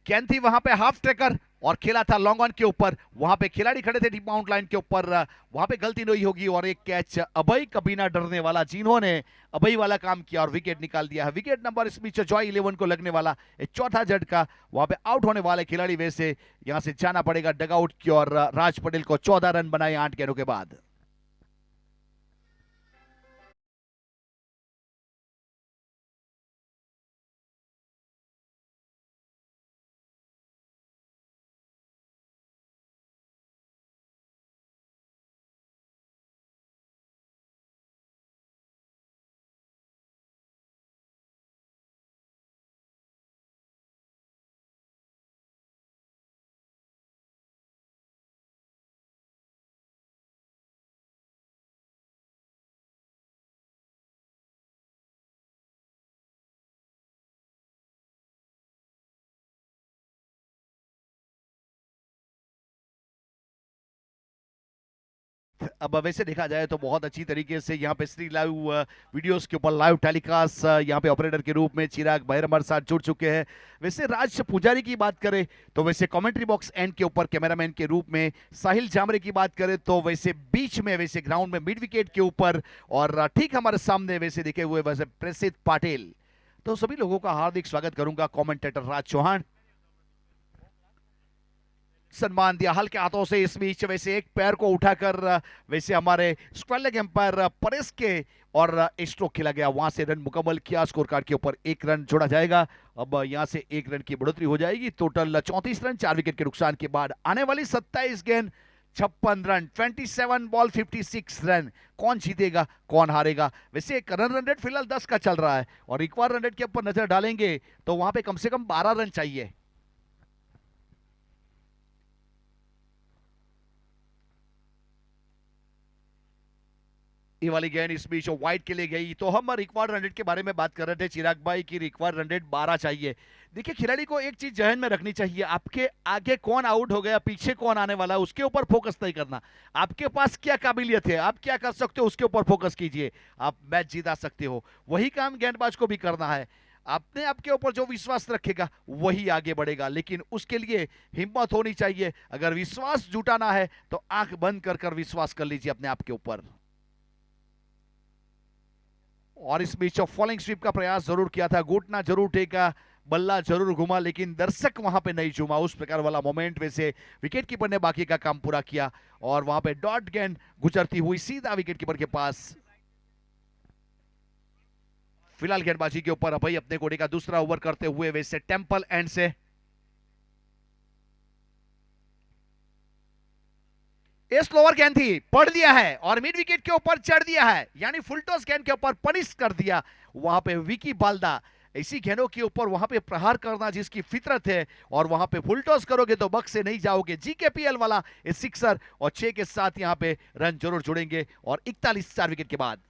गेंद थी वहां पे हाफ ट्रेकर और खेला था लॉन्ग ऑन के ऊपर, वहां पे खिलाड़ी खड़े थे डीप बाउंड लाइन के ऊपर, वहां पे गलती नहीं होगी और एक कैच अभय कभी ना डरने वाला जिन्होंने अभय वाला काम किया और विकेट निकाल दिया है। विकेट नंबर इस बीच जॉय 11 को लगने वाला चौथा झटका, वहां पे आउट होने वाले खिलाड़ी वैसे यहां से जाना पड़ेगा डगआउट की और राज पटेल को 14 रन बनाए 8 गेंदों के बाद। अब वैसे देखा जाए तो बहुत अच्छी तरीके से यहाँ पे श्री लाइव वीडियोस के ऊपर लाइव टेलीकास्ट यहाँ पे ऑपरेटर के रूप में चिराग भाई हमारे साथ जुड़ चुके हैं। वैसे राज पुजारी की बात करें तो वैसे कमेंट्री बॉक्स एंड के ऊपर कैमरामैन के रूप में, साहिल जामरे की बात करें तो वैसे बीच में वैसे ग्राउंड में मिड विकेट के ऊपर और ठीक हमारे सामने वैसे दिखे हुए वैसे प्रसिद्ध पाटिल। तो सभी लोगों का हार्दिक स्वागत करूंगा। कॉमेंटेटर राज चौहान सम्मान दिया हल्के हाथों से। इस बीच वैसे एक पैर को उठाकर वैसे हमारे स्क्वायर लेग एम्पायर परेश के और स्ट्रोक खेला गया, वहां से रन मुकम्मल किया। स्कोर कार्ड के ऊपर 1 रन जोड़ा जाएगा। अब यहां से 1 रन की बढ़ोतरी हो जाएगी। टोटल 34 रन 4 विकेट के नुकसान के बाद आने वाली 27 गेंद 56 रन, 27 बॉल 56 रन। कौन जीतेगा कौन हारेगा? वैसे करंट रन रेट फिलहाल 10 का चल रहा है और एक बार रन रेट के ऊपर नजर डालेंगे तो वहां पे कम से कम 12 रन चाहिए। ये वाली गेंद इस बीच वाइड के लिए गई तो हम रिक्वायर्ड रन रेट के बारे में बात कर रहे थे चिराग भाई की रिक्वायर्ड रन रेट 12 चाहिए। देखिए खिलाड़ी को एक चीज जहन में रखनी चाहिए, आपके आगे कौन आउट हो गया, पीछे कौन आने वाला, उसके ऊपर फोकस नहीं करना। आपके पास क्या काबिलियत है, आप क्या कर सकते हो, उसके ऊपर फोकस कीजिए। आप मैच जीता सकते हो, वही काम गेंदबाज को भी करना है। आपने आपके ऊपर जो विश्वास रखेगा वही आगे बढ़ेगा, लेकिन उसके लिए हिम्मत होनी चाहिए। अगर विश्वास जुटाना है तो आंख बंद कर कर विश्वास कर लीजिए अपने आप के ऊपर। और इस बीच फॉलिंग स्वीप का प्रयास जरूर किया था, घुटना जरूर टेका, बल्ला जरूर घुमा, लेकिन दर्शक वहां पे नहीं झूमा। उस प्रकार वाला मोमेंट वैसे विकेट कीपर ने बाकी का काम पूरा किया और वहां पे डॉट गेंद गुजरती हुई सीधा विकेट कीपर के पास। फिलहाल गेंदबाजी के ऊपर अभय अपने कोटे का दूसरा ओवर करते हुए वैसे टेंपल एंड से स्लोअर गेंद थी, पढ़ दिया है और मिड विकेट के ऊपर चढ़ दिया है, यानी फुल टॉस गेंद के ऊपर पनिश कर दिया। वहां पे विकी बाल्दा ऐसी गेंदों के ऊपर वहां पे प्रहार करना जिसकी फितरत है, और वहां पे फुल टॉस करोगे तो बक्से नहीं जाओगे। जीकेपीएल वाला सिक्सर और 6 के साथ यहां पे रन जरूर जुड़ेंगे और 41 4 विकेट के बाद।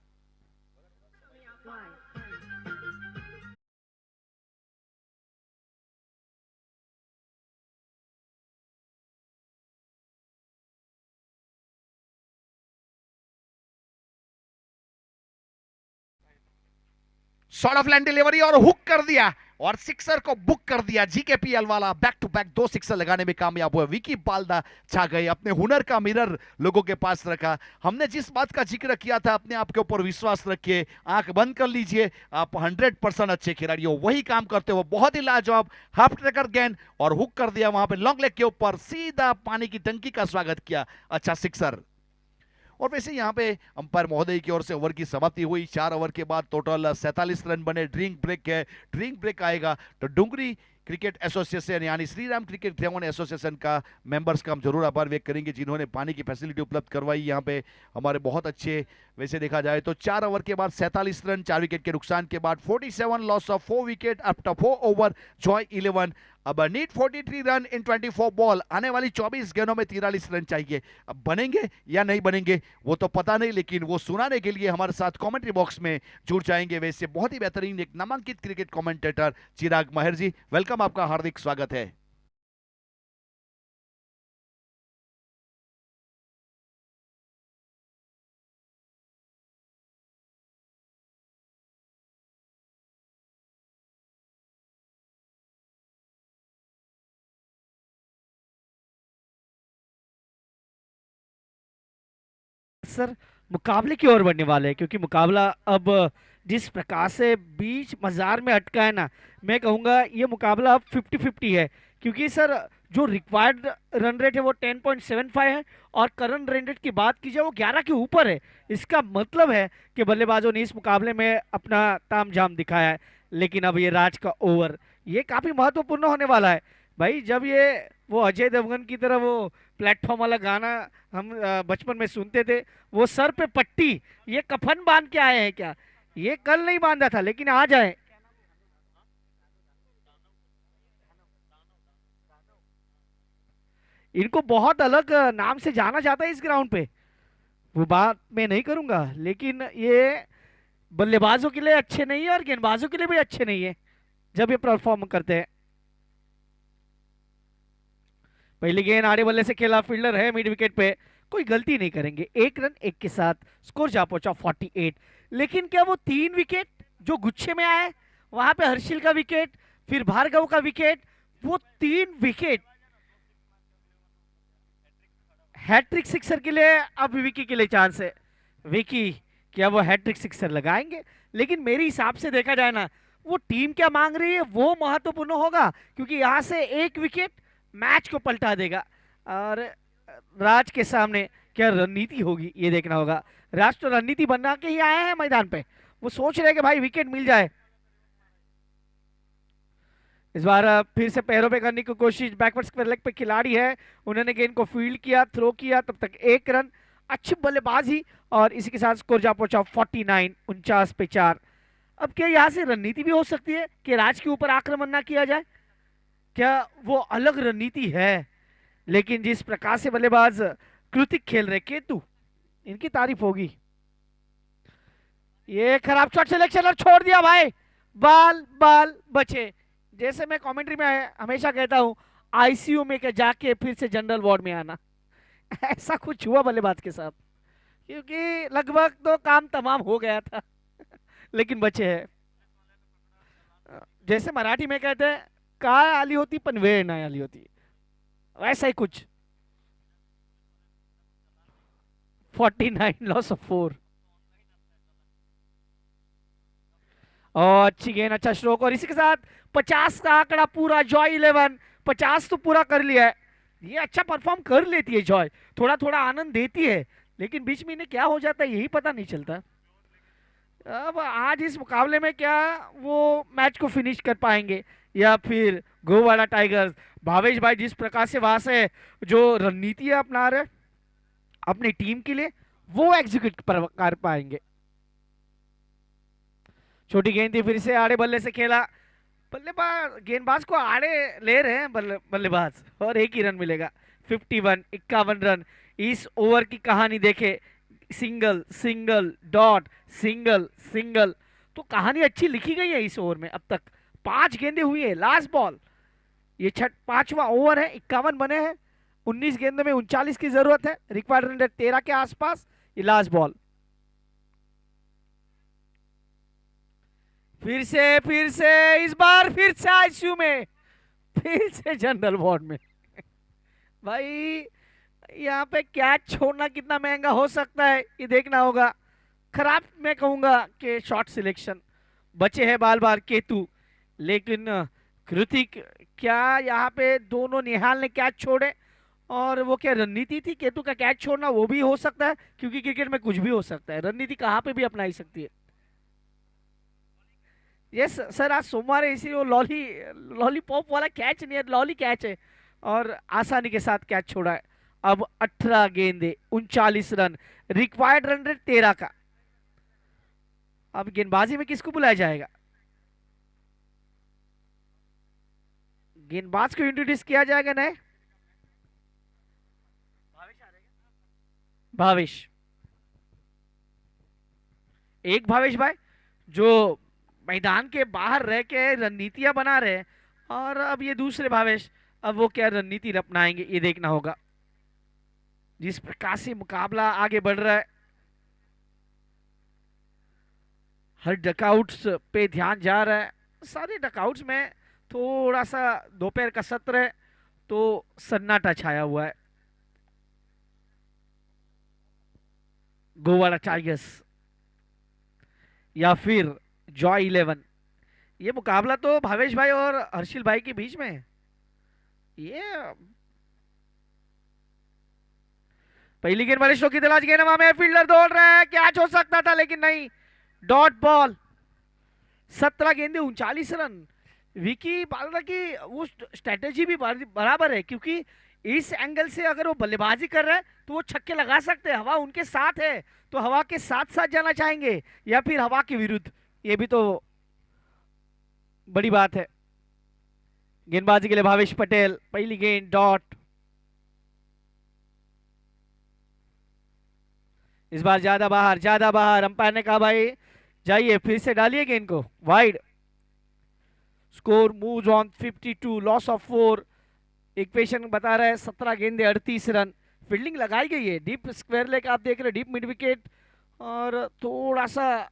शॉर्ट ऑफ लैंड डिलीवरी और हुक कर दिया और सिक्सर को बुक कर दिया। जीकेपीएल वाला बैक टू बैक 2 सिक्सर लगाने में कामयाब हुआ। विकी बाल्दा छा गए, अपने हुनर का मिरर लोगों के पास रखा। हमने जिस बात का जिक्र किया था, अपने आप के ऊपर विश्वास रखिए, आंख बंद कर लीजिए, आप 100% अच्छे खिलाड़ी हो, वही काम करते हो। बहुत ही लाजवाब हाफ ट्रैकर गेंद और हुक कर दिया वहां पे लॉन्ग लेग के ऊपर, सीधा पानी की टंकी का स्वागत किया। अच्छा सिक्सर। और वैसे यहाँ पे अंपायर महोदय की ओर से ओवर की समाप्ति हुई। 4 ओवर के बाद टोटल 47 रन बने। ड्रिंक ब्रेक है, ड्रिंक ब्रेक आएगा तो डुंगरी क्रिकेट एसोसिएशन यानी Shri Ram cricket ground association का मेंबर्स का हम जरूर आभार व्यक्त करेंगे, जिन्होंने पानी की फैसिलिटी उपलब्ध करवाई यहाँ पे हमारे बहुत अच्छे। वैसे देखा जाए तो 4 ओवर के बाद 47 रन, 4 विकेट के नुकसान के बाद 47 loss of 4 wicket after 4 over Joy 11। अब नीड 43 रन इन 24 बॉल, आने वाली 24 गेंदों में 43 रन चाहिए। अब बनेंगे या नहीं बनेंगे वो तो पता नहीं, लेकिन वो सुनाने के लिए हमारे साथ कमेंट्री बॉक्स में जुड़ जाएंगे वैसे बहुत ही बेहतरीन एक नामांकित क्रिकेट कमेंटेटर चिराग माहिर जी, वेलकम, आपका हार्दिक स्वागत है। सर मुकाबले की ओर बढ़ने वाले हैं, क्योंकि मुकाबला अब जिस प्रकार से बीच मजार में अटका है ना, मैं कहूँगा ये मुकाबला अब 50-50 है। क्योंकि सर जो रिक्वायर्ड रन रेट है वो 10.75 है और करंट रन रेट की बात की जाए वो 11 के ऊपर है। इसका मतलब है कि बल्लेबाजों ने इस मुकाबले में अपना तामझाम दिखाया है। लेकिन अब ये राज का ओवर ये काफ़ी महत्वपूर्ण होने वाला है भाई। जब ये वो अजय देवगन की तरह वो प्लेटफॉर्म वाला गाना हम बचपन में सुनते थे, वो सर पे पट्टी, ये कफन बांध के आए हैं क्या? ये कल नहीं बांधा था लेकिन आज आए। इनको बहुत अलग नाम से जाना जाता है इस ग्राउंड पे, वो बात मैं नहीं करूंगा, लेकिन ये बल्लेबाजों के लिए अच्छे नहीं है और गेंदबाजों के लिए भी अच्छे नहीं है जब ये परफॉर्म करते हैं। पहली गेंद आड़े बल्ले से खेला, फील्डर है मिड विकेट पे, कोई गलती नहीं करेंगे। 1 रन 1 के साथ स्कोर जा पहुंचा 48। लेकिन क्या वो 3 विकेट जो गुच्छे में आए, वहां पे हर्षिल का विकेट, फिर भार्गव का विकेट, वो 3 विकेट हैट्रिक सिक्सर के लिए अब विकी के लिए चांस है। विकी क्या वो हैट्रिक सिक्सर लगाएंगे? लेकिन मेरे हिसाब से देखा जाए ना, वो टीम क्या मांग रही है वो महत्वपूर्ण होगा, क्योंकि यहां से 1 विकेट मैच को पलटा देगा। और राज के सामने क्या रणनीति होगी ये देखना होगा। राज तो रणनीति बना के ही आए हैं मैदान पे, वो सोच रहे हैं कि भाई विकेट मिल जाए। इस बार फिर से पैरों पे करने की कोशिश, बैकवर्ड स्क्वायर लेग पे खिलाड़ी है, उन्होंने गेंद को फील्ड किया, थ्रो किया, तब तक 1 रन, अच्छी बल्लेबाजी और इसी के साथ स्कोर जा पहुंचा 49, 49 पे 4। अब क्या यहाँ से रणनीति भी हो सकती है कि राज के ऊपर आक्रमण ना किया जाए? क्या वो अलग रणनीति है? लेकिन जिस प्रकार से बल्लेबाज कृतिक खेल रहे, केतु, इनकी तारीफ होगी। ये खराब शॉट सिलेक्शन और छोड़ दिया भाई, बाल बाल बचे। जैसे मैं कमेंट्री में हमेशा कहता हूं, आईसीयू में के जाके फिर से जनरल वार्ड में आना ऐसा कुछ हुआ बल्लेबाज के साथ, क्योंकि लगभग तो काम तमाम हो गया था लेकिन बचे हैं। जैसे मराठी में कहते हैं, काय आली होती पण वेळ नाही आली होती, वैसा ही कुछ। 49 लॉस ऑफ 4 और अच्छी गेंद, अच्छा स्ट्रोक और इसी के साथ 50 का आंकड़ा पूरा। जॉय 11 50 तो पूरा कर लिया है। ये अच्छा परफॉर्म कर लेती है जॉय, थोड़ा थोड़ा आनंद देती है, लेकिन बीच में इन्हें क्या हो जाता है यही पता नहीं चलता। अब आज इस मुकाबले में क्या वो मैच को फिनिश कर पाएंगे या फिर गोवाड़ा टाइगर्स, भावेश भाई जिस प्रकार से वहां से जो रणनीति अपना रहे अपनी टीम के लिए, वो एग्जीक्यूट कर पाएंगे। छोटी गेंद थी, फिर से आड़े बल्ले से खेला, बल्लेबाज गेंदबाज को आड़े ले रहे हैं बल्लेबाज और 1 ही रन मिलेगा। 51, 51 रन। इस ओवर की कहानी देखे, single single dot single single, तो कहानी अच्छी लिखी गई है इस ओवर में। अब तक 5 गेंदें हुई है, लास्ट बॉल, ये 5वां ओवर है, 51 बने हैं, 19 गेंदों में 39 की जरूरत है, रिक्वायर्ड रन 13 के आसपास, ये लास्ट बॉल। फिर से इस बार फिर से आईसीयू में, फिर से जनरल वार्ड में भाई यहाँ पे कैच छोड़ना कितना महंगा हो सकता है ये देखना होगा। खराब मैं कहूंगा कि शॉट सिलेक्शन, बचे हैं बाल बार केतु, लेकिन कृतिक क्या यहाँ पे दोनों निहाल ने कैच छोड़े, और वो क्या रणनीति थी केतु का कैच छोड़ना? वो भी हो सकता है, क्योंकि क्रिकेट में कुछ भी हो सकता है, रणनीति कहाँ पे भी अपनाई सकती है। यस सर, आज सोमवार है इसी वो लॉलीपॉप वाला कैच नहीं है, लॉली कैच है और आसानी के साथ कैच छोड़ा है। अब 18 गेंदे 39 रन, रिक्वायर्ड रन रेट 13 का। अब गेंदबाजी में किसको बुलाया जाएगा? गेंदबाज को इंट्रोड्यूस किया जाएगा नए भावेश। एक भावेश भाई जो मैदान के बाहर रह के रणनीतियां बना रहे हैं, और अब ये दूसरे भावेश, अब वो क्या रणनीति अपनाएंगे ये देखना होगा। जिस प्रकार से मुकाबला आगे बढ़ रहा है, हर डकआउट्स पे ध्यान जा रहा है। सारे डकआउट्स में थोड़ा सा दोपहर का सत्र है तो सन्नाटा छाया हुआ है। गोवाड़ा टाइगर्स या फिर जॉय 11, ये मुकाबला तो भावेश भाई और हर्षिल भाई के बीच में है। ये पहली गेंद वाले शो की तलाश, गेंद हवा में, फील्डर दौड़ रहा है, कैच हो सकता था लेकिन नहीं, डॉट बॉल। 17 गेंदे 39 रन। विकी बाला की वो स्ट्रेटेजी भी बराबर है, क्योंकि इस एंगल से अगर वो बल्लेबाजी कर रहा है तो वो छक्के लगा सकते हैं, हवा उनके साथ है तो हवा के साथ साथ जाना चाहेंगे या फिर हवा के विरुद्ध, ये भी तो बड़ी बात है। गेंदबाजी के लिए भावेश पटेल, पहली गेंद डॉट। इस बार ज्यादा बाहर, अंपायर ने कहा भाई जाइए फिर से डालिए गेंद को wide. Score moves on 52, loss of 4। एक पेशेंट बता रहा है 17 गेंदे 38 रन। फील्डिंग लगाई गई है, डीप स्क्वायर लेग आप देख रहे हैं, डीप मिड विकेट, और थोड़ा सा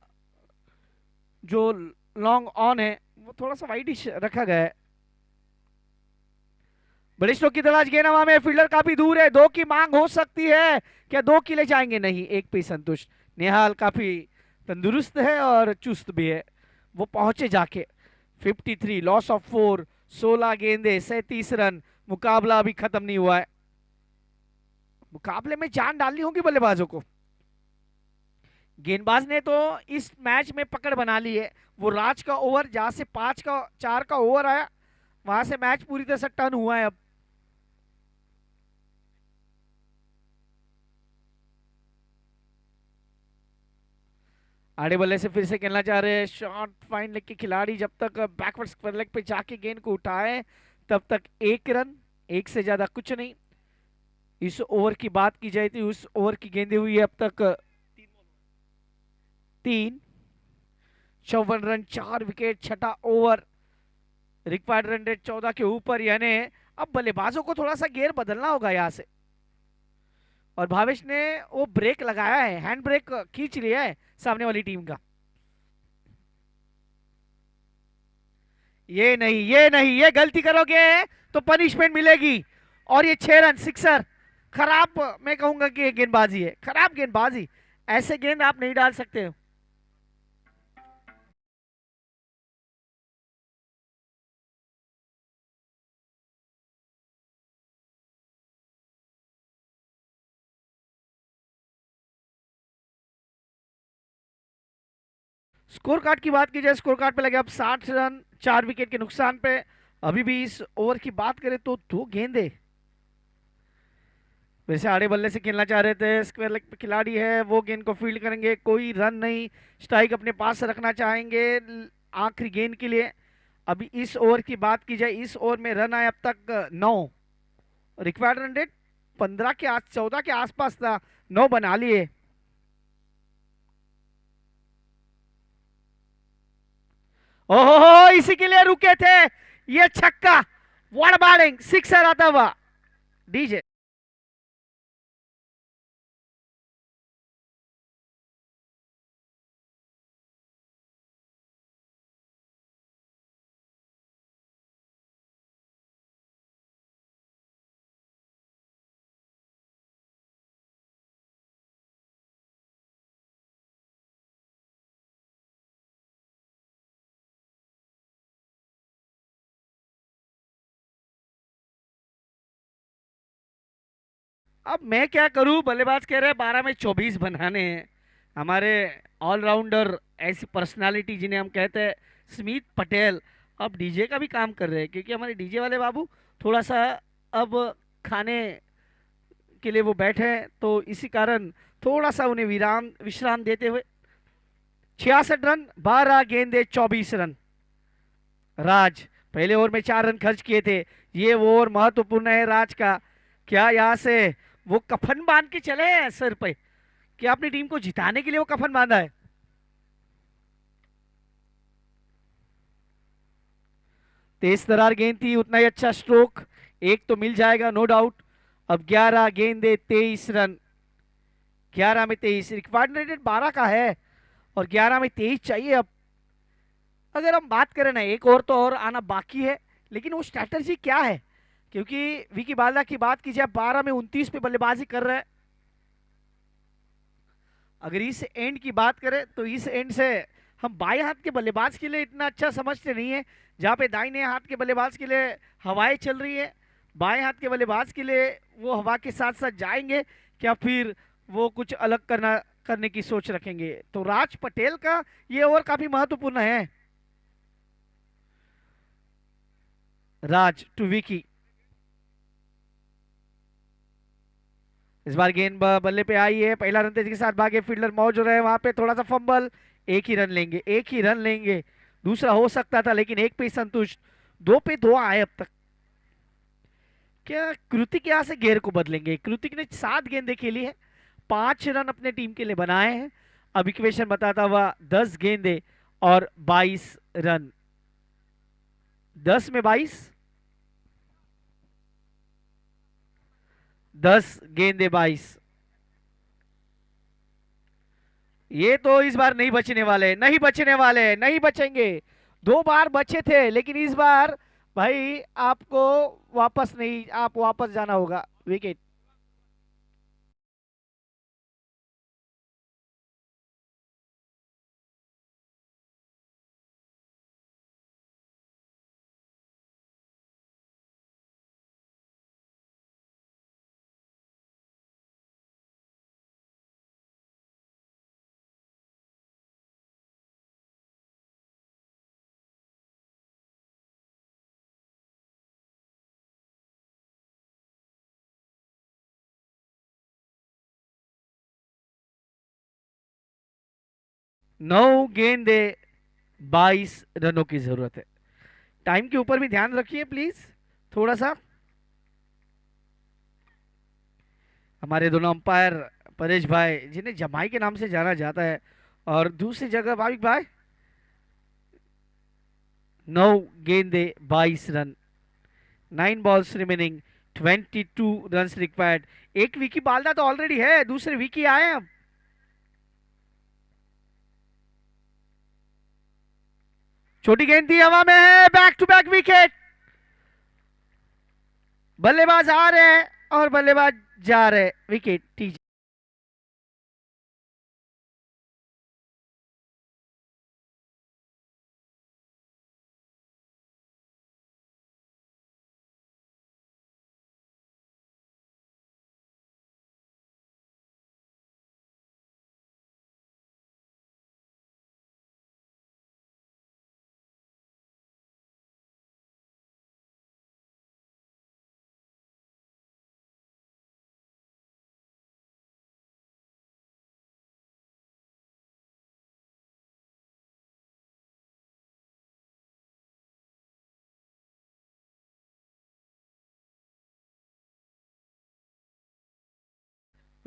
जो लॉन्ग ऑन है वो थोड़ा सा वाइडिश रखा गया है। बड़े स्ट्रोक की तलाश, गेंद हवा में, फील्डर काफी दूर है, 2 की मांग हो सकती है, क्या 2 के लिए जाएंगे? नहीं, 1 पे संतुष्ट। नेहाल काफी तंदुरुस्त है और चुस्त भी है, वो पहुंचे जाके। 53, लॉस ऑफ 4, 16 गेंदे 37 रन। मुकाबला अभी खत्म नहीं हुआ है, मुकाबले में जान डालनी होगी बल्लेबाजों को। गेंदबाज ने तो इस मैच में पकड़ बना ली है। वो राज का ओवर जहां से 4 का ओवर आया, वहां से मैच पूरी तरह से टर्न हुआ है। अब आड़े बल्ले से फिर से खेलना चाह रहे हैं शॉर्ट फाइन लेग के खिलाड़ी। जब तक बैकवर्ड स्क्वायर लेग पे जाके गेंद को उठाए तब तक 1 रन, 1 से ज्यादा कुछ नहीं। इस ओवर की बात की जाए तो उस ओवर की गेंदें हुई है अब तक 3, 54 रन, 4 विकेट, छठा ओवर। रिक्वायर्ड रन रेट 14 के ऊपर, यानी अब बल्लेबाजों को थोड़ा सा गेयर बदलना होगा यहां से। और भावेश ने वो ब्रेक लगाया है, हैंड ब्रेक खींच लिया है सामने वाली टीम का। ये नहीं, ये गलती करोगे तो पनिशमेंट मिलेगी। और ये 6 रन सिक्सर, खराब मैं कहूंगा कि गेंदबाजी है, खराब गेंदबाजी। ऐसे गेंद आप नहीं डाल सकते हो। स्कोर कार्ड की बात की जाए, स्कोर कार्ड पे लगे अब 60 रन, 4 विकेट के नुकसान पे। अभी भी इस ओवर की बात करें तो 2 गेंदे। वैसे आड़े बल्ले से खेलना चाह रहे थे, स्क्वायर लेग पे खिलाड़ी है, वो गेंद को फील्ड करेंगे, कोई रन नहीं, स्ट्राइक अपने पास रखना चाहेंगे आखिरी गेंद के लिए। अभी इस ओवर की बात की जाए, इस ओवर में रन आए अब तक 9, रिक्वायर्ड रन रेट 15 के 14 के आसपास था, 9 बना लिए। ओहो, इसी के लिए रुके थे, ये छक्का, व्हाट बैटिंग, सिक्सर आता हुआ। डीजे अब मैं क्या करूं, बल्लेबाज कह रहे हैं 12 में 24 बनाने हैं। हमारे ऑलराउंडर ऐसी पर्सनालिटी जिन्हें हम कहते हैं स्मिथ पटेल अब डीजे का भी काम कर रहे हैं, क्योंकि हमारे डीजे वाले बाबू थोड़ा सा अब खाने के लिए वो बैठे हैं, तो इसी कारण थोड़ा सा उन्हें विराम विश्राम देते हुए 66 रन 12 गेंदे 24 रन। राज पहले ओवर में 4 रन खर्च किए थे, ये ओवर महत्वपूर्ण है राज का। क्या यहाँ से वो कफन बांध के चले हैं सर पे, क्या अपनी टीम को जिताने के लिए वो कफन बांधा है? तेज तरार गेंद थी, उतना ही अच्छा स्ट्रोक, एक तो मिल जाएगा नो डाउट। अब 11 गेंदे 23 रन, 11 में 23, रिक्वायर्ड रेटेड 12 का है और 11 में 23 चाहिए। अब अगर हम बात करें ना, एक और तो और आना बाकी है, लेकिन वो स्ट्रैटेजी क्या है? क्योंकि विकी बाला की बात की जाए 12 में 29 पे बल्लेबाजी कर रहे हैं। अगर इस एंड की बात करें तो इस एंड से हम बाएं हाथ के बल्लेबाज के लिए इतना अच्छा समझते नहीं है, जहां पे दाहिने हाथ के बल्लेबाज के लिए हवाएं चल रही है। बाएं हाथ के बल्लेबाज के लिए वो हवा के साथ साथ जाएंगे क्या फिर वो कुछ अलग करने की सोच रखेंगे? तो राज पटेल का ये ओवर काफी महत्वपूर्ण है। राज टू विकी, इस बार गेंद बल्ले पे आई है, पहला रन तेजी के साथ भागे, फील्डर मौजूद है वहां पे, थोड़ा सा फंबल, एक ही रन लेंगे, एक ही रन लेंगे, दूसरा हो सकता था लेकिन एक पे ही संतुष्ट। 2 पे 2 आए अब तक। क्या कृतिक यहां से गेयर को बदलेंगे? कृतिक ने 7 गेंदें खेली है, 5 रन अपने टीम के लिए बनाए हैं। अब इक्वेशन बताता हुआ 10 गेंदे और 22 रन, 10 में 22, 10 गेंदे 22। ये तो इस बार नहीं बचने वाले, नहीं बचने वाले, नहीं बचेंगे। 2 बार बचे थे लेकिन इस बार भाई आपको वापस नहीं, आप वापस जाना होगा। विकेट। नौ गेंदे 22 रनों की जरूरत है। टाइम के ऊपर भी ध्यान रखिए प्लीज थोड़ा सा। हमारे दोनों अंपायर परेश भाई, जिन्हें जमाई के नाम से जाना जाता है, और दूसरी जगह भाविक भाई, 9 गेंदे 22 run, 9 balls remaining, 22 runs required. एक विकी बालदा तो ऑलरेडी है, दूसरे विकी आए अब। छोटी गेंद थी, हवा में है, बैक टू बैक विकेट। बल्लेबाज आ रहे हैं और बल्लेबाज जा रहे, विकेट। ठीक,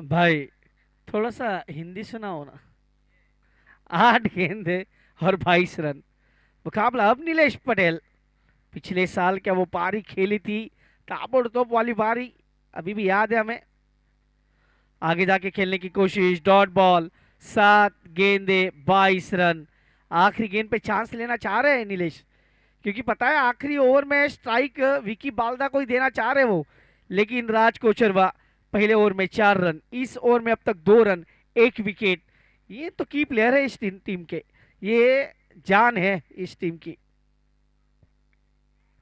भाई थोड़ा सा हिंदी सुनाओ ना। 8 गेंदे और 22 रन, मुकाबला अब नीलेश पटेल। पिछले साल क्या वो पारी खेली थी, ताबड़तोड़ वाली पारी, अभी भी याद है हमें। आगे जाके खेलने की कोशिश, डॉट बॉल, 7 गेंदे 22 रन। आखिरी गेंद पे चांस लेना चाह रहे हैं नीलेश, क्योंकि पता है आखिरी ओवर में स्ट्राइक विकी बालदा को ही देना चाह रहे वो, लेकिन राज कोचरवा पहले ओवर में 4 रन, इस ओवर में अब तक 2 रन 1 विकेट। ये तो की प्लेयर है इस टीम के, ये जान है इस टीम की।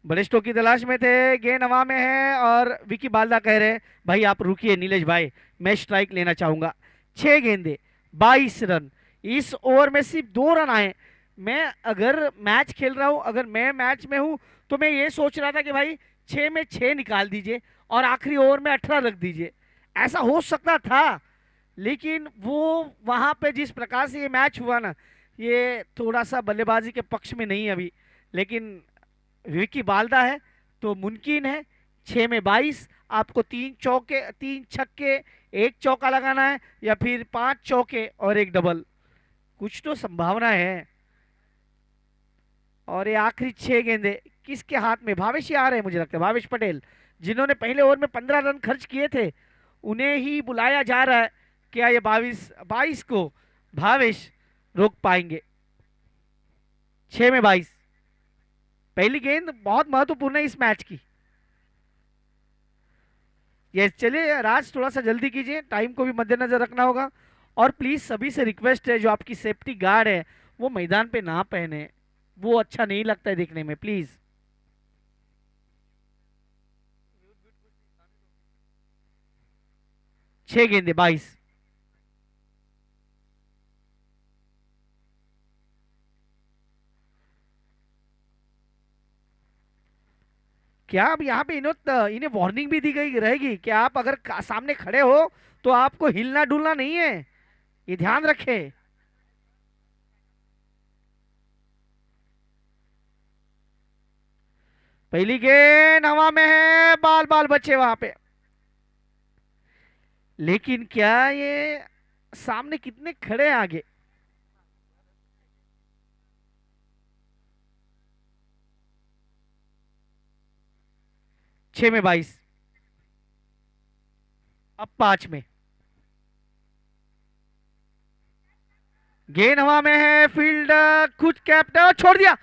बड़े स्ट्रोक की तलाश में थे, गेंद हवा में है और विकी बालदा कह रहे हैं भाई आप रुकिए नीलेश भाई, मैं स्ट्राइक लेना चाहूंगा। 6 गेंदे 22 रन, इस ओवर में सिर्फ 2 रन आए। मैं अगर मैच खेल रहा हूं, अगर मैं मैच में हूं, तो मैं ये सोच रहा था कि भाई 6 में 6 निकाल दीजिए और आखिरी ओवर में 18 रख दीजिए, ऐसा हो सकता था। लेकिन वो वहां पे जिस प्रकार से ये मैच हुआ ना, ये थोड़ा सा बल्लेबाजी के पक्ष में नहीं है अभी। लेकिन विकी बाल्दा है तो मुमकिन है। 6 में 22, आपको 3 चौके 3 छक्के 1 चौका लगाना है, या फिर 5 चौके और 1 डबल, कुछ तो संभावना है। और ये आखिरी 6 गेंदे किसके हाथ में? भावेश ही आ रहे हैं, मुझे लगता है भावेश पटेल, जिन्होंने पहले ओवर में 15 रन खर्च किए थे, उन्हें ही बुलाया जा रहा है। क्या ये 22 को भावेश रोक पाएंगे? 6 में 22, पहली गेंद बहुत महत्वपूर्ण है इस मैच की। ये चलिए राज, थोड़ा सा जल्दी कीजिए, टाइम को भी मद्देनजर रखना होगा। और प्लीज सभी से रिक्वेस्ट है, जो आपकी सेफ्टी गार्ड है वो मैदान पे ना पहने, वो अच्छा नहीं लगता है देखने में, प्लीज। छह गेंदे 22। क्या अब यहाँ पे इन्हें वार्निंग भी दी गई रहेगी कि आप अगर सामने खड़े हो तो आपको हिलना डुलना नहीं है, ये ध्यान रखें। पहली गेंद हवा में है, बाल बाल बचे वहां पे। लेकिन क्या ये सामने कितने खड़े हैं आगे? 6 में 22, अब 5 में। गेंद हवा में है, फील्डर खुद कैप्टन छोड़ दिया।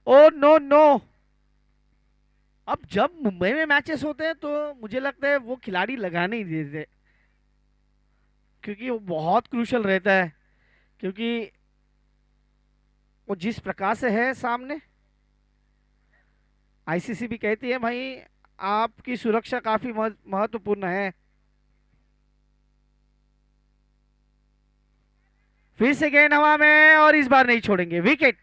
Oh no no. अब जब मुंबई में मैचेस होते हैं तो मुझे लगता है वो खिलाड़ी लगाने ही देते, क्योंकि वो बहुत क्रूशल रहता है। क्योंकि वो जिस प्रकार से है सामने, आईसीसी भी कहती है भाई आपकी सुरक्षा काफी महत्वपूर्ण है। फिर से गेंद हवा में और इस बार नहीं छोड़ेंगे, विकेट।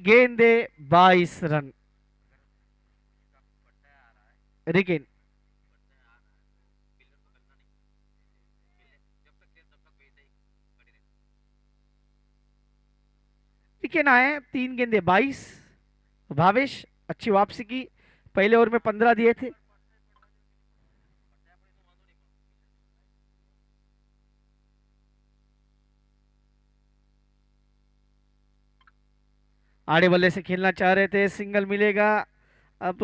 गेंदे 22 रन। रिकेन रिकेन आए, 3 गेंदे 22। भावेश अच्छी वापसी की, पहले ओवर में 15 दिए थे। आड़े बल्ले से खेलना चाह रहे थे, सिंगल मिलेगा। अब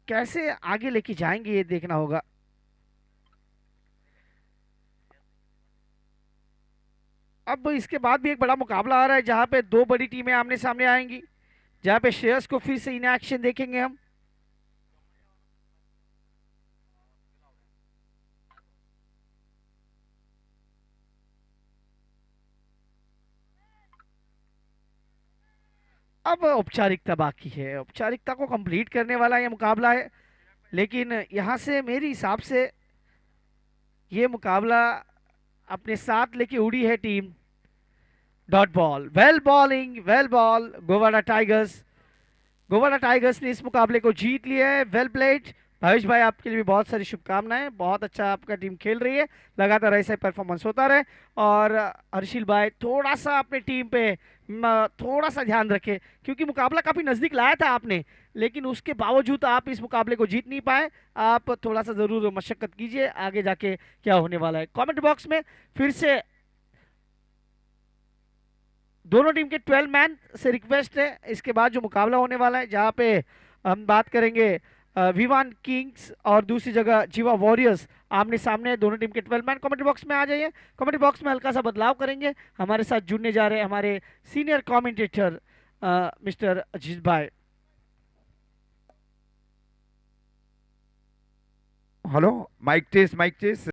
कैसे आगे लेके जाएंगे ये देखना होगा। अब इसके बाद भी एक बड़ा मुकाबला आ रहा है, जहां पे 2 बड़ी टीमें आमने सामने आएंगी, जहां पे श्रेयस को फिर से इन एक्शन देखेंगे हम। अब औपचारिकता बाकी है, औपचारिकता को कंप्लीट करने वाला ये मुकाबला है। लेकिन यहां से मेरे हिसाब से ये मुकाबला अपने साथ लेके उड़ी है team dot ball. Well bowling, well ball Govada Tigers. Govada Tigers ने इस मुकाबले को जीत लिया है। वेल प्लेड भावेश भाई, आपके लिए भी बहुत सारी शुभकामनाएं, बहुत अच्छा आपका टीम खेल रही है, लगातार ऐसा ही परफॉर्मेंस होता रहे। और हर्षिल भाई थोड़ा सा अपने टीम पे थोड़ा सा ध्यान रखें, क्योंकि मुकाबला काफी नजदीक लाया था आपने, लेकिन उसके बावजूद आप इस मुकाबले को जीत नहीं पाए। आप थोड़ा सा जरूर मशक्कत कीजिए, आगे जाके क्या होने वाला है। कमेंट बॉक्स में फिर से दोनों टीम के 12 मैन से रिक्वेस्ट है इसके बाद जो मुकाबला होने वाला है, जहाँ पे हम बात करेंगे विवान किंग्स और दूसरी जगह जीवा वॉरियर्स आमने सामने। दोनों टीम के 12 मैन कमेंट्री बॉक्स में आ जाइए। कमेंट्री बॉक्स में हल्का सा बदलाव करेंगे। हमारे साथ जुड़ने जा रहे हैं हमारे सीनियर कमेंटेटर मिस्टर अजीत भाई। Hello, mic test, mic test.